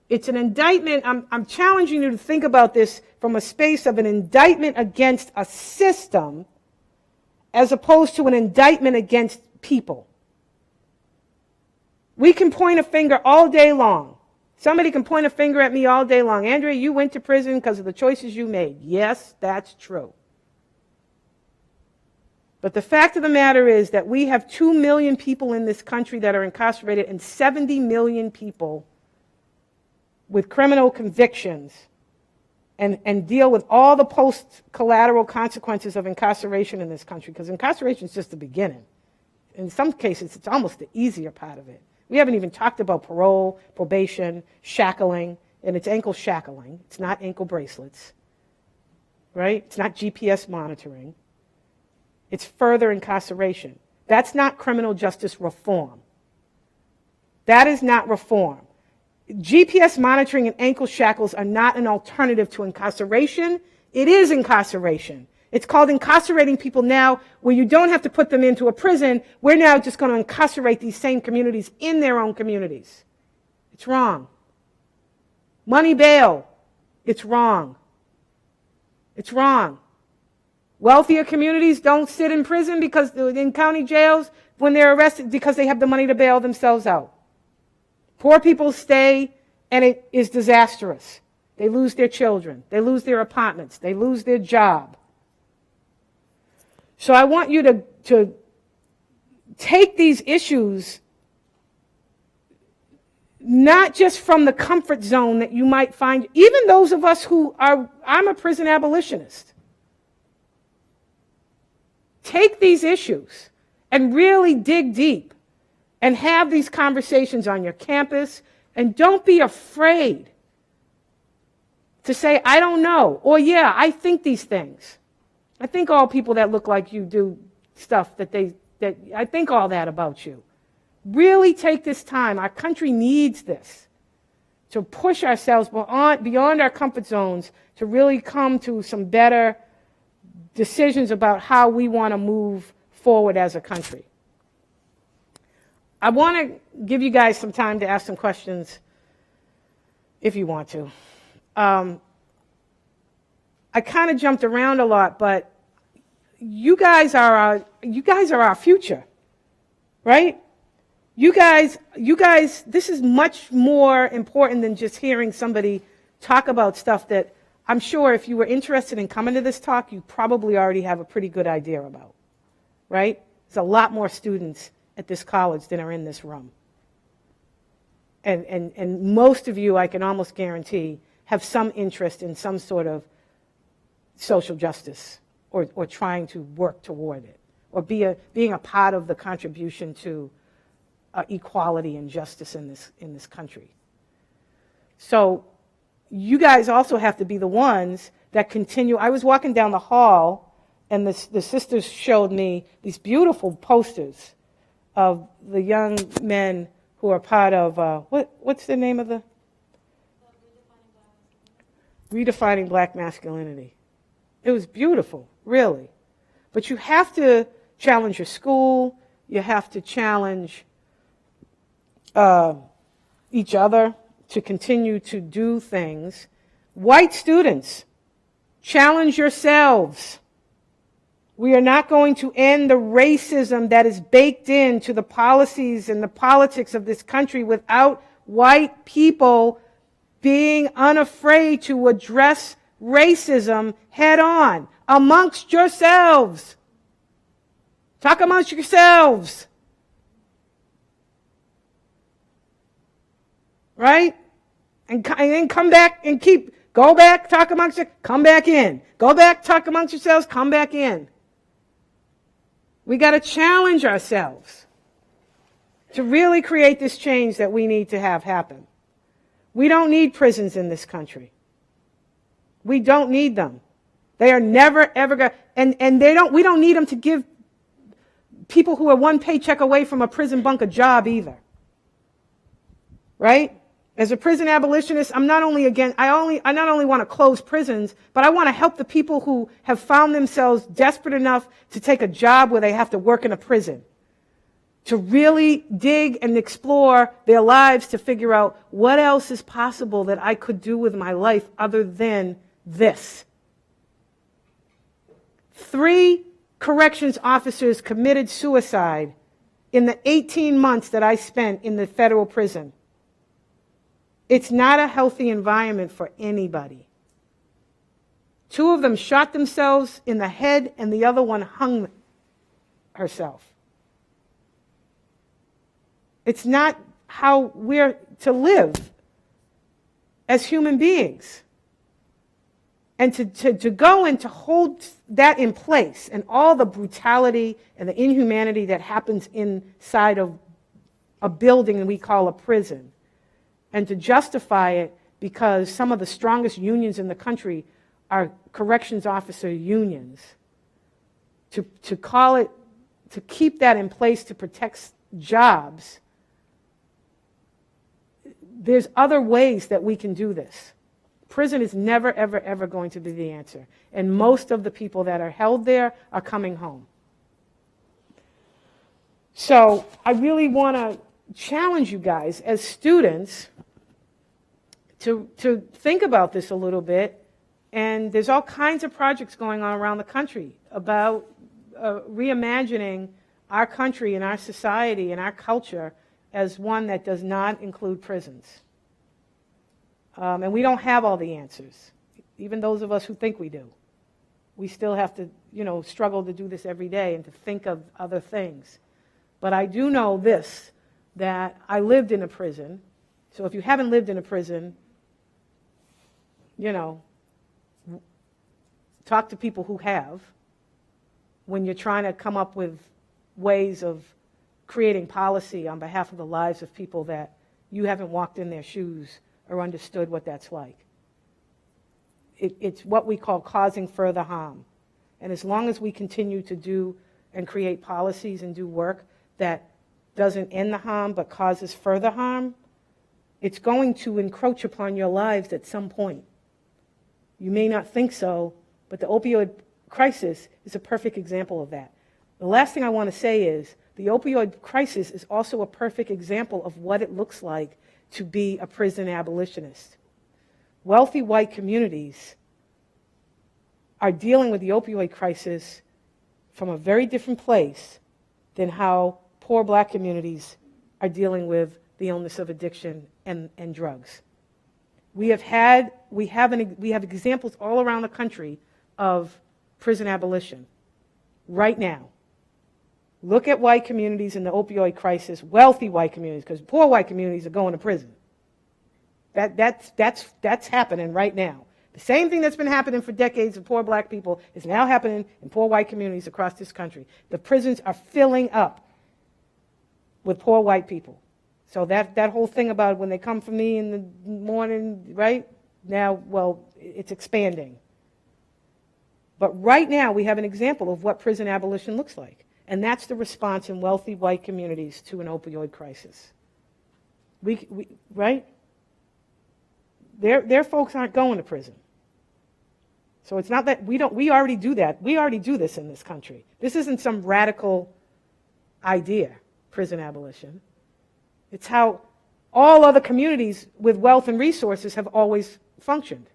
It's an indictment. I'm challenging you to think about this from a space of an indictment against a system as opposed to an indictment against people. We can point a finger all day long. Somebody can point a finger at me all day long. Andrea, you went to prison because of the choices you made. Yes, that's true. But the fact of the matter is that we have 2 million people in this country that are incarcerated and 70 million people with criminal convictions and deal with all the post-collateral consequences of incarceration in this country, because incarceration is just the beginning. In some cases, it's almost the easier part of it. We haven't even talked about parole, probation, shackling, and it's ankle shackling. It's not ankle bracelets, right? It's not GPS monitoring. It's further incarceration. That's not criminal justice reform. That is not reform. GPS monitoring and ankle shackles are not an alternative to incarceration. It is incarceration. It's called incarcerating people now, where you don't have to put them into a prison. We're now just going to incarcerate these same communities in their own communities. It's wrong. Money bail. It's wrong. It's wrong. Wealthier communities don't sit in prison because in county jails when they're arrested because they have the money to bail themselves out. Poor people stay, and it is disastrous. They lose their children. They lose their apartments. They lose their job. So I want you to take these issues not just from the comfort zone that you might find, even those of us who are, I'm a prison abolitionist. Take these issues and really dig deep and have these conversations on your campus, and don't be afraid to say, I don't know, or yeah, I think these things. I think all people that look like you do stuff that I think all that about you. Really take this time. Our country needs this to push ourselves beyond our comfort zones to really come to some better decisions about how we want to move forward as a country. I want to give you guys some time to ask some questions if you want to. I kind of jumped around a lot, but you guys are our future, right? You guys, this is much more important than just hearing somebody talk about stuff that I'm sure if you were interested in coming to this talk, you probably already have a pretty good idea about, right? There's a lot more students at this college than are in this room. And most of you, I can almost guarantee, have some interest in some sort of social justice or trying to work toward it, or being a part of the contribution to equality and justice in this country. So you guys also have to be the ones that continue. I was walking down the hall, and the sisters showed me these beautiful posters of the young men who are part of, what's the name of the? Redefining Black Masculinity. It was beautiful, really. But you have to challenge your school. You have to challenge each other to continue to do things. White students, challenge yourselves. We are not going to end the racism that is baked into the policies and the politics of this country without white people being unafraid to address racism head on amongst yourselves. Talk amongst yourselves. Right? And then come back and go back, talk amongst yourselves, come back in. Go back, talk amongst yourselves, come back in. We got to challenge ourselves to really create this change that we need to have happen. We don't need prisons in this country. We don't need them. They are never, ever going to, we don't need them to give people who are one paycheck away from a prison bunk a job either. Right? As a prison abolitionist, I not only want to close prisons, but I want to help the people who have found themselves desperate enough to take a job where they have to work in a prison, to really dig and explore their lives to figure out what else is possible that I could do with my life other than this. 3 corrections officers committed suicide in the 18 months that I spent in the federal prison. It's not a healthy environment for anybody. 2 of them shot themselves in the head, and the other one hung herself. It's not how we're to live as human beings. And to go and to hold that in place, and all the brutality and the inhumanity that happens inside of a building we call a prison, and to justify it because some of the strongest unions in the country are corrections officer unions, to call it, to keep that in place to protect jobs. There's other ways that we can do this. Prison is never, ever, ever going to be the answer. And most of the people that are held there are coming home. So I really want to challenge you guys as students to think about this a little bit. And there's all kinds of projects going on around the country about reimagining our country and our society and our culture as one that does not include prisons. And we don't have all the answers, even those of us who think we do. We still have to, struggle to do this every day and to think of other things. But I do know this, that I lived in a prison. So if you haven't lived in a prison, talk to people who have when you're trying to come up with ways of creating policy on behalf of the lives of people that you haven't walked in their shoes or understood what that's like. It's what we call causing further harm. And as long as we continue to do and create policies and do work that doesn't end the harm but causes further harm, it's going to encroach upon your lives at some point. You may not think so, but the opioid crisis is a perfect example of that. The last thing I want to say is the opioid crisis is also a perfect example of what it looks like to be a prison abolitionist. Wealthy white communities are dealing with the opioid crisis from a very different place than how poor black communities are dealing with the illness of addiction and drugs. We have examples all around the country of prison abolition right now. Look at white communities in the opioid crisis, wealthy white communities, because poor white communities are going to prison. That's happening right now. The same thing that's been happening for decades of poor black people is now happening in poor white communities across this country. The prisons are filling up with poor white people. So that whole thing about when they come for me in the morning, right? Now, well, it's expanding. But right now we have an example of what prison abolition looks like. And that's the response in wealthy white communities to an opioid crisis. Right? Their folks aren't going to prison. So it's not that we already do that. We already do this in this country. This isn't some radical idea, prison abolition. It's how all other communities with wealth and resources have always functioned.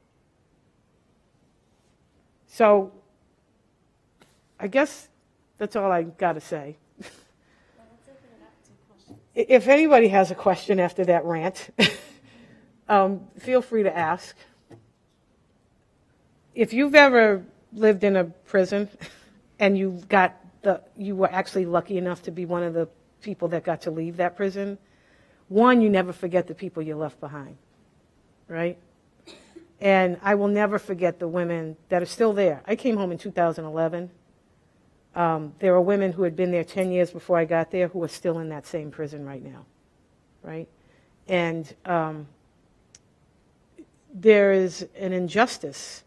So I guess that's all I got to say. If anybody has a question after that rant, feel free to ask. If you've ever lived in a prison and you were actually lucky enough to be one of the people that got to leave that prison, one, you never forget the people you left behind, right? And I will never forget the women that are still there. I came home in 2011. There are women who had been there 10 years before I got there who are still in that same prison right now, right? And there is an injustice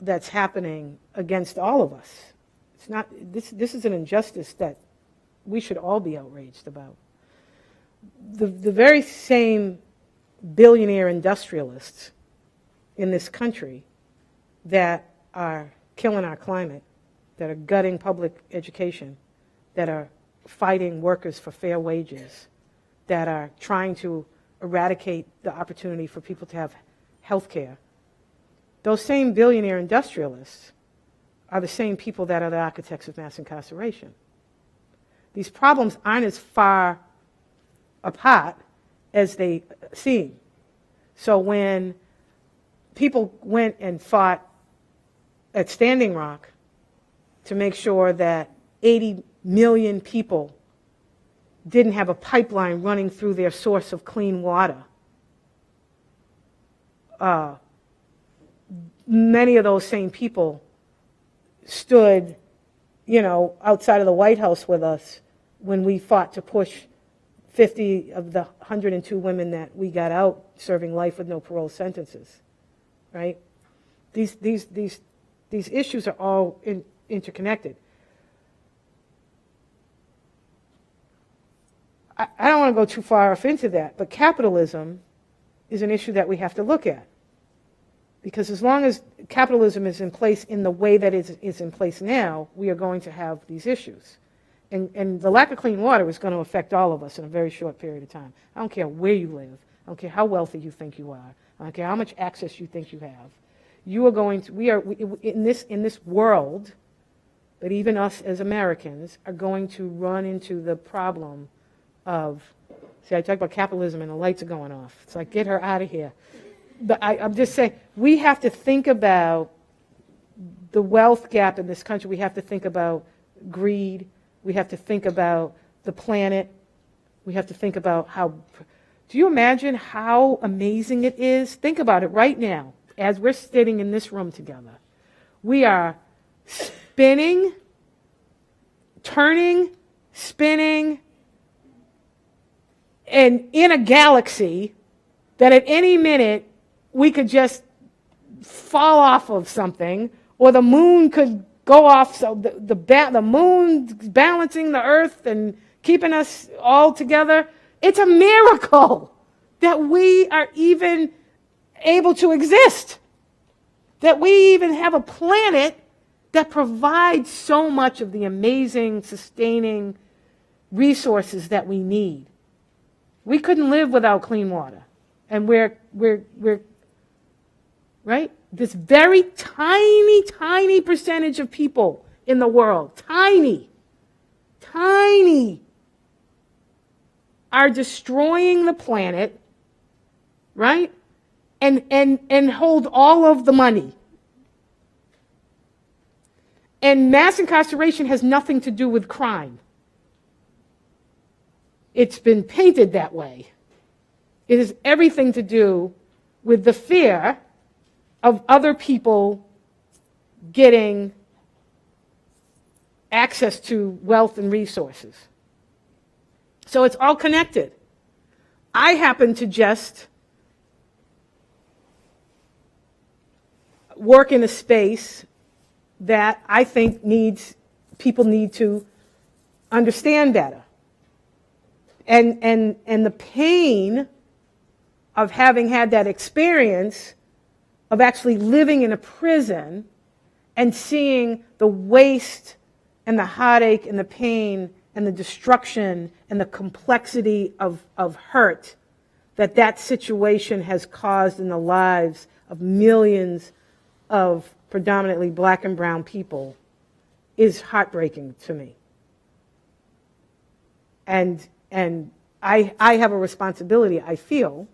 that's happening against all of us. It's not, this is an injustice that we should all be outraged about. The very same billionaire industrialists in this country that are killing our climate, that are gutting public education, that are fighting workers for fair wages, that are trying to eradicate the opportunity for people to have health care. Those same billionaire industrialists are the same people that are the architects of mass incarceration. These problems aren't as far apart as they seem. So when people went and fought at Standing Rock to make sure that 80 million people didn't have a pipeline running through their source of clean water, many of those same people stood, outside of the White House with us when we fought to push 50 of the 102 women that we got out serving life with no parole sentences, right? These issues are all interconnected. I don't want to go too far off into that, but capitalism is an issue that we have to look at. Because as long as capitalism is in place in the way that it is in place now, we are going to have these issues. And the lack of clean water is going to affect all of us in a very short period of time. I don't care where you live. I don't care how wealthy you think you are. I don't care how much access you think you have. You are going to, in this world, but even us as Americans are going to run into the problem of, see, I talk about capitalism and the lights are going off. It's like, get her out of here. But I'm just saying, we have to think about the wealth gap in this country. We have to think about greed. We have to think about the planet. We have to think about how, do you imagine how amazing it is? Think about it right now, as we're sitting in this room together. We are spinning, turning, spinning, and in a galaxy that at any minute we could just fall off of something, or the moon could go off, so the moon's balancing the earth and keeping us all together. It's a miracle that we are even able to exist, that we even have a planet that provides so much of the amazing, sustaining resources that we need. We couldn't live without clean water. And we're right? This very tiny, tiny percentage of people in the world, tiny, are destroying the planet, right? And hold all of the money. And mass incarceration has nothing to do with crime. It's been painted that way. It has everything to do with the fear of other people getting access to wealth and resources. So it's all connected. I happen to just work in a space that I think people need to understand better. And the pain of having had that experience of actually living in a prison and seeing the waste and the heartache and the pain and the destruction and the complexity of hurt that situation has caused in the lives of millions of predominantly black and brown people is heartbreaking to me. And I have a responsibility, I feel,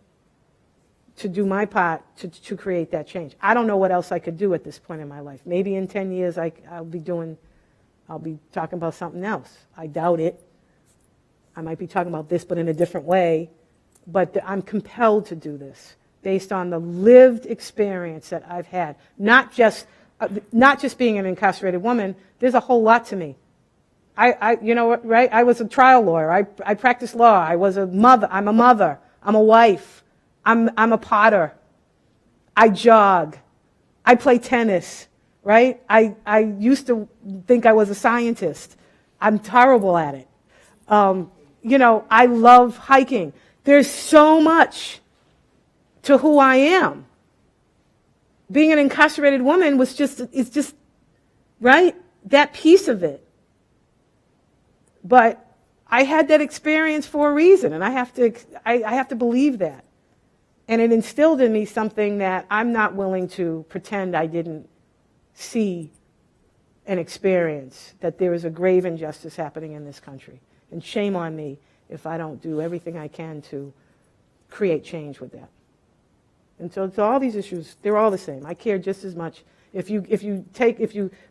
to do my part to create that change. I don't know what else I could do at this point in my life. Maybe in 10 years I'll be talking about something else. I doubt it. I might be talking about this, but in a different way. But I'm compelled to do this based on the lived experience that I've had. Not just being an incarcerated woman. There's a whole lot to me. You know what, right? I was a trial lawyer. I practiced law. I was a mother. I'm a mother. I'm a wife. I'm a potter. I jog. I play tennis, right? I used to think I was a scientist. I'm terrible at it. I love hiking. There's so much to who I am. Being an incarcerated woman is just, right? That piece of it. But I had that experience for a reason, and I have to believe that. And it instilled in me something that I'm not willing to pretend I didn't see and experience, that there is a grave injustice happening in this country. And shame on me if I don't do everything I can to create change with that. And so all these issues, they're all the same. I care just as much. If you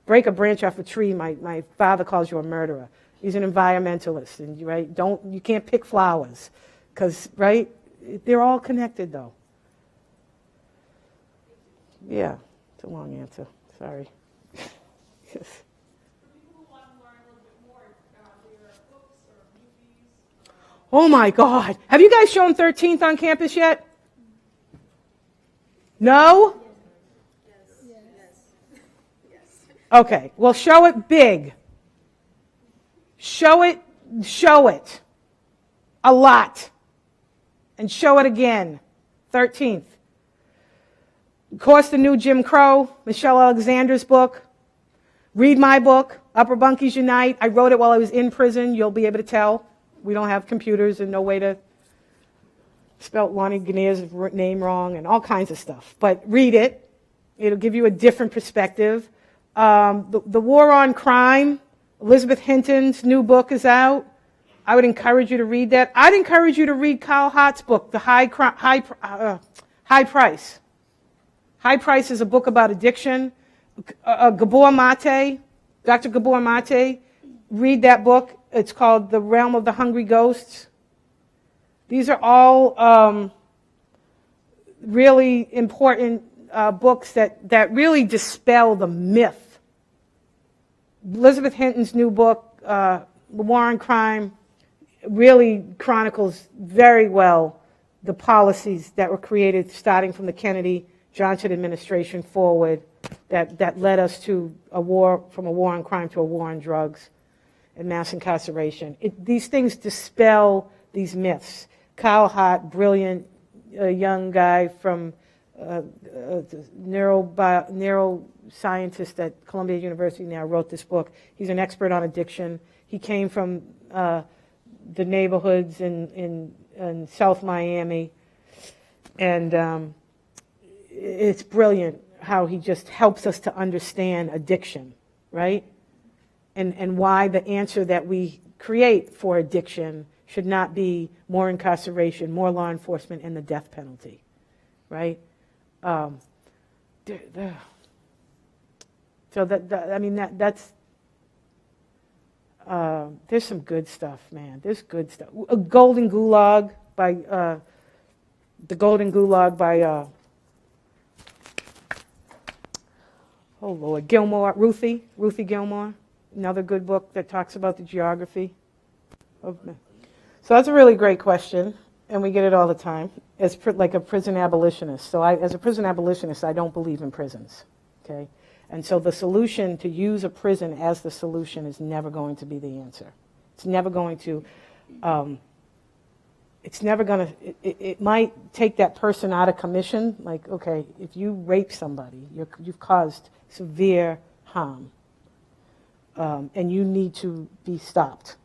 break a branch off a tree, my father calls you a murderer. He's an environmentalist, and you can't pick flowers, because right, they're all connected though. Yeah, it's a long answer. Sorry. Yes. Oh my God! Have you guys shown 13th on campus yet? No? Yes. Okay. Well, show it big. Show it a lot, and show it again. 13th. Of course, the new Jim Crow, Michelle Alexander's book. Read my book, Upper Bunkies Unite. I wrote it while I was in prison. You'll be able to tell. We don't have computers and no way to spell Lonnie Guinea's name wrong and all kinds of stuff. But read it. It'll give you a different perspective. The War on Crime, Elizabeth Hinton's new book is out. I would encourage you to read that. I'd encourage you to read Kyle Hart's book, The High Price. High Price is a book about addiction. Gabor Mate, Dr. Gabor Mate, read that book. It's called The Realm of the Hungry Ghosts. These are all really important books that really dispel the myth. Elizabeth Hinton's new book, The War on Crime, really chronicles very well the policies that were created starting from the Kennedy Johnson administration forward that led us to from a war on crime to a war on drugs and mass incarceration. These things dispel these myths. Kyle Hart, brilliant young guy from neuroscientist at Columbia University now, wrote this book. He's an expert on addiction. He came from the neighborhoods in South Miami, and it's brilliant how he just helps us to understand addiction, right? And why the answer that we create for addiction should not be more incarceration, more law enforcement, and the death penalty, right? So that's there's some good stuff, man. There's good stuff. The Golden Gulag by oh Lord, Gilmore, Ruthie Gilmore. Another good book that talks about the geography of men. So that's a really great question, and we get it all the time, as like a prison abolitionist. So as a prison abolitionist, I don't believe in prisons, okay? And so the solution to use a prison as the solution is never going to be the answer. It's never going to, it might take that person out of commission, like, okay, if you rape somebody, you've caused severe harm, and you need to be stopped,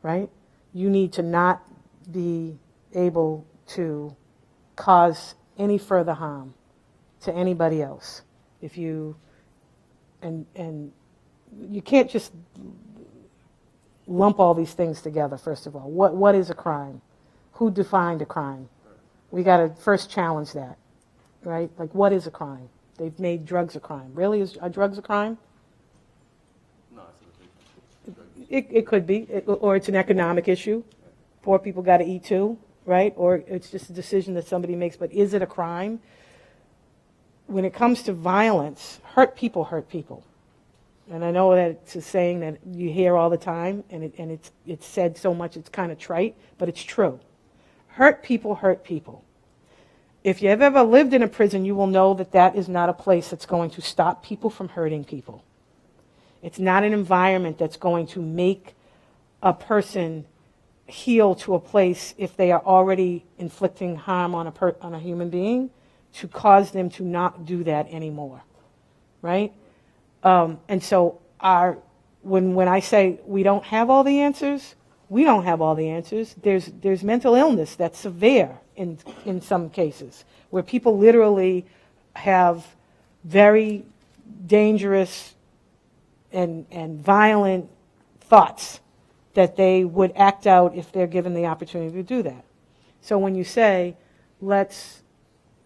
right? You need to not be able to cause any further harm to anybody else. If you, and you can't just lump all these things together, first of all. What is a crime? Who defined a crime? We got to first challenge that, right? Like, what is a crime? They've made drugs a crime. Really? Are drugs a crime? No, It could be, or it's an economic issue. Poor people got to eat too, right? Or it's just a decision that somebody makes, but is it a crime? When it comes to violence, hurt people. And I know that it's a saying that you hear all the time, and it's said so much it's kind of trite, but it's true. Hurt people. If you have ever lived in a prison, you will know that that is not a place that's going to stop people from hurting people. It's not an environment that's going to make a person heal to a place if they are already inflicting harm on a human being, to cause them to not do that anymore, right? And so when I say we don't have all the answers, we don't have all the answers. There's mental illness that's severe in some cases, where people literally have very dangerous and violent thoughts that they would act out if they're given the opportunity to do that. So when you say, let's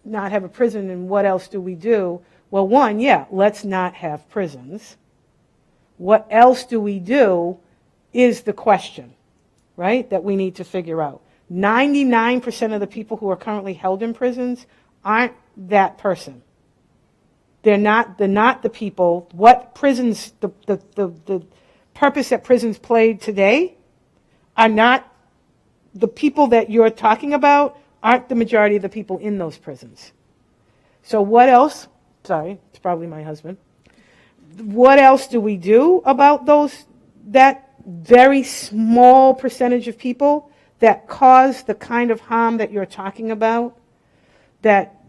not have a prison, and what else do we do? Well, one, yeah, let's not have prisons. What else do we do is the question, right, that we need to figure out. 99% of the people who are currently held in prisons aren't that person. They're not the people. What prisons, the purpose that prisons play today are not the people that you're talking about, aren't the majority of the people in those prisons. So what else? Sorry, it's probably my husband. What else do we do about that very small percentage of people that cause the kind of harm that you're talking about, that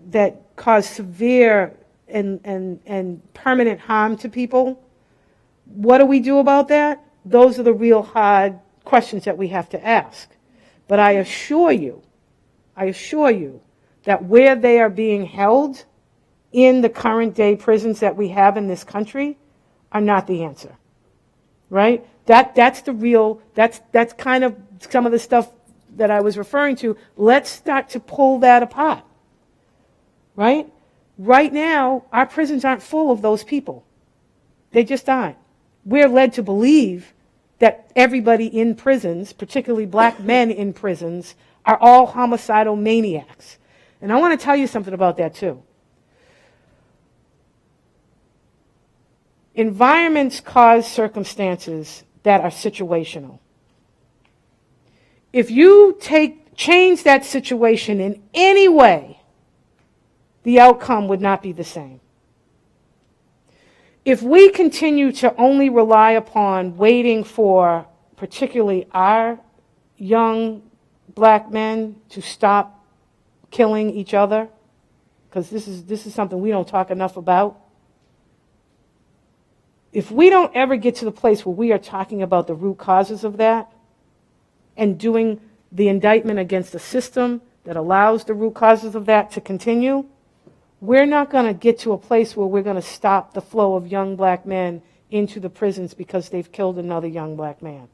cause severe and permanent harm to people? What do we do about that? Those are the real hard questions that we have to ask. But I assure you that where they are being held in the current day prisons that we have in this country are not the answer, right? That's kind of some of the stuff that I was referring to. Let's start to pull that apart, right? Right now, our prisons aren't full of those people. They just aren't. We're led to believe that everybody in prisons, particularly black men in prisons, are all homicidal maniacs. And I want to tell you something about that too. Environments cause circumstances that are situational. If you change that situation in any way, the outcome would not be the same. If we continue to only rely upon waiting for particularly our young black men to stop killing each other, because this is something we don't talk enough about. If we don't ever get to the place where we are talking about the root causes of that and doing the indictment against a system that allows the root causes of that to continue, we're not going to get to a place where we're going to stop the flow of young black men into the prisons because they've killed another young black man.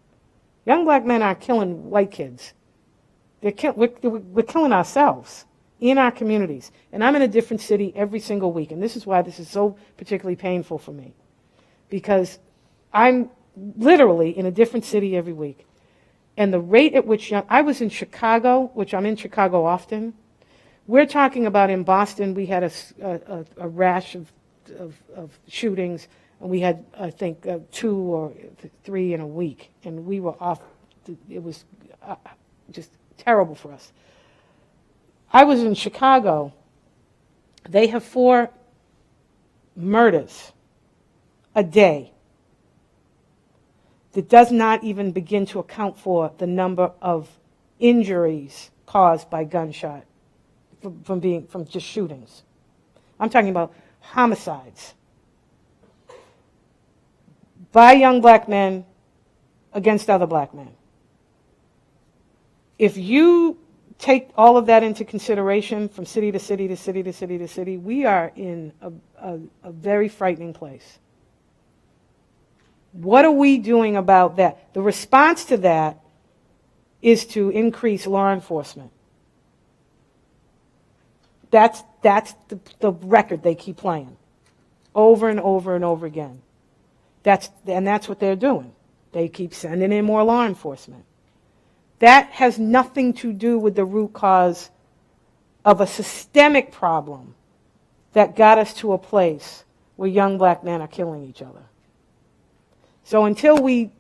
Young black men aren't killing white kids. We're killing ourselves in our communities. And I'm in a different city every single week, and this is why this is so particularly painful for me. Because I'm literally in a different city every week. And the rate at which I was in Chicago, which I'm in Chicago often. We're talking about in Boston, we had a rash of shootings, and we had, I think, 2 or 3 in a week. And we were off. It was just terrible for us. I was in Chicago. They have 4 murders a day. That does not even begin to account for the number of injuries caused by gunshot from just shootings. I'm talking about homicides by young black men against other black men. If you take all of that into consideration from city to city to city to city to city, we are in a very frightening place. What are we doing about that? The response to that is to increase law enforcement. That's the record they keep playing over and over and over again. That's what they're doing. They keep sending in more law enforcement. That has nothing to do with the root cause of a systemic problem that got us to a place where young black men are killing each other. So until we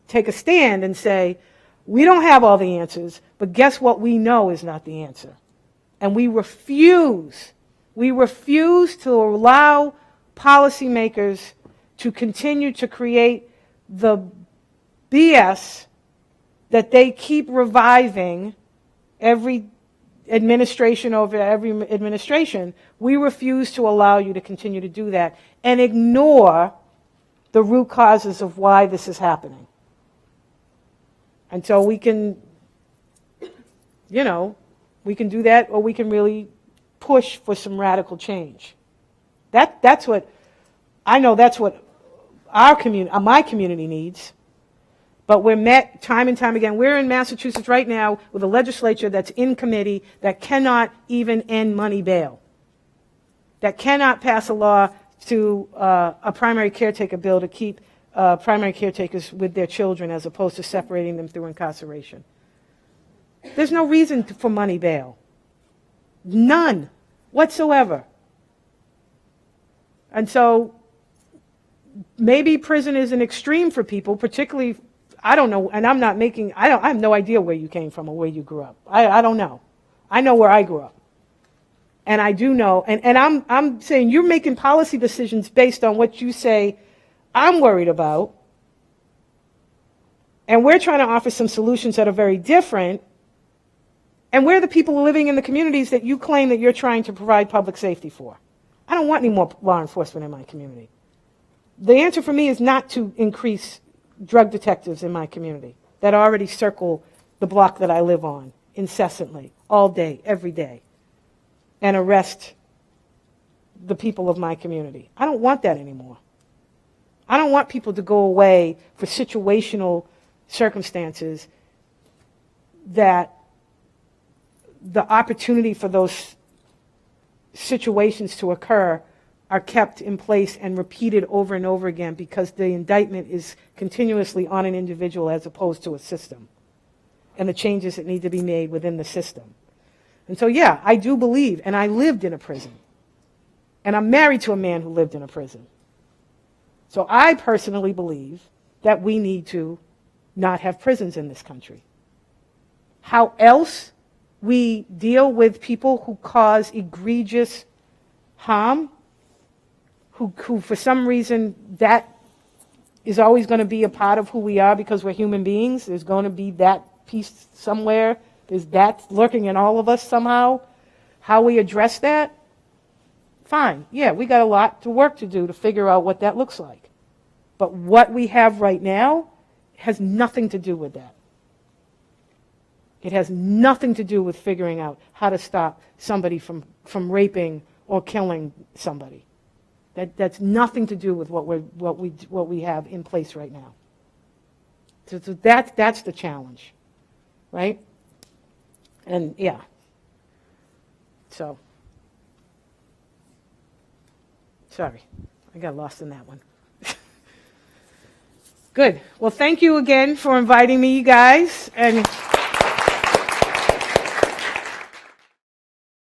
take a stand and say, we don't have all the answers, but guess what we know is not the answer. And we refuse to allow policymakers to continue to create the BS that they keep reviving every administration over every administration. We refuse to allow you to continue to do that and ignore the root causes of why this is happening. And so we can, we can do that, or we can really push for some radical change. That's what my community needs. But we're met time and time again. We're in Massachusetts right now with a legislature that's in committee that cannot even end money bail, that cannot pass a law to a primary caretaker bill to keep primary caretakers with their children as opposed to separating them through incarceration. There's no reason for money bail. None whatsoever. And so maybe prison is an extreme for people, particularly, I don't know, and I have no idea where you came from or where you grew up. I don't know. I know where I grew up. And I do know, and I'm saying you're making policy decisions based on what you say I'm worried about. And we're trying to offer some solutions that are very different. And we're the people living in the communities that you claim that you're trying to provide public safety for. I don't want any more law enforcement in my community. The answer for me is not to increase drug detectives in my community that already circle the block that I live on incessantly, all day, every day, and arrest the people of my community. I don't want that anymore. I don't want people to go away for situational circumstances that the opportunity for those situations to occur are kept in place and repeated over and over again because the indictment is continuously on an individual as opposed to a system and the changes that need to be made within the system. And so, yeah, I do believe, and I lived in a prison, and I'm married to a man who lived in a prison. So I personally believe that we need to not have prisons in this country. How else we deal with people who cause egregious harm, who for some reason that is always going to be a part of who we are because we're human beings. There's going to be that piece somewhere. There's that lurking in all of us somehow. How we address that, Fine, yeah, we got a lot to work to do to figure out what that looks like. But what we have right now has nothing to do with that. It has nothing to do with figuring out how to stop somebody from raping or killing somebody. That's nothing to do with what we have in place right now. So that's the challenge, right? And yeah. So, sorry, I got lost in that one. Good. Well, thank you again for inviting me, you guys, and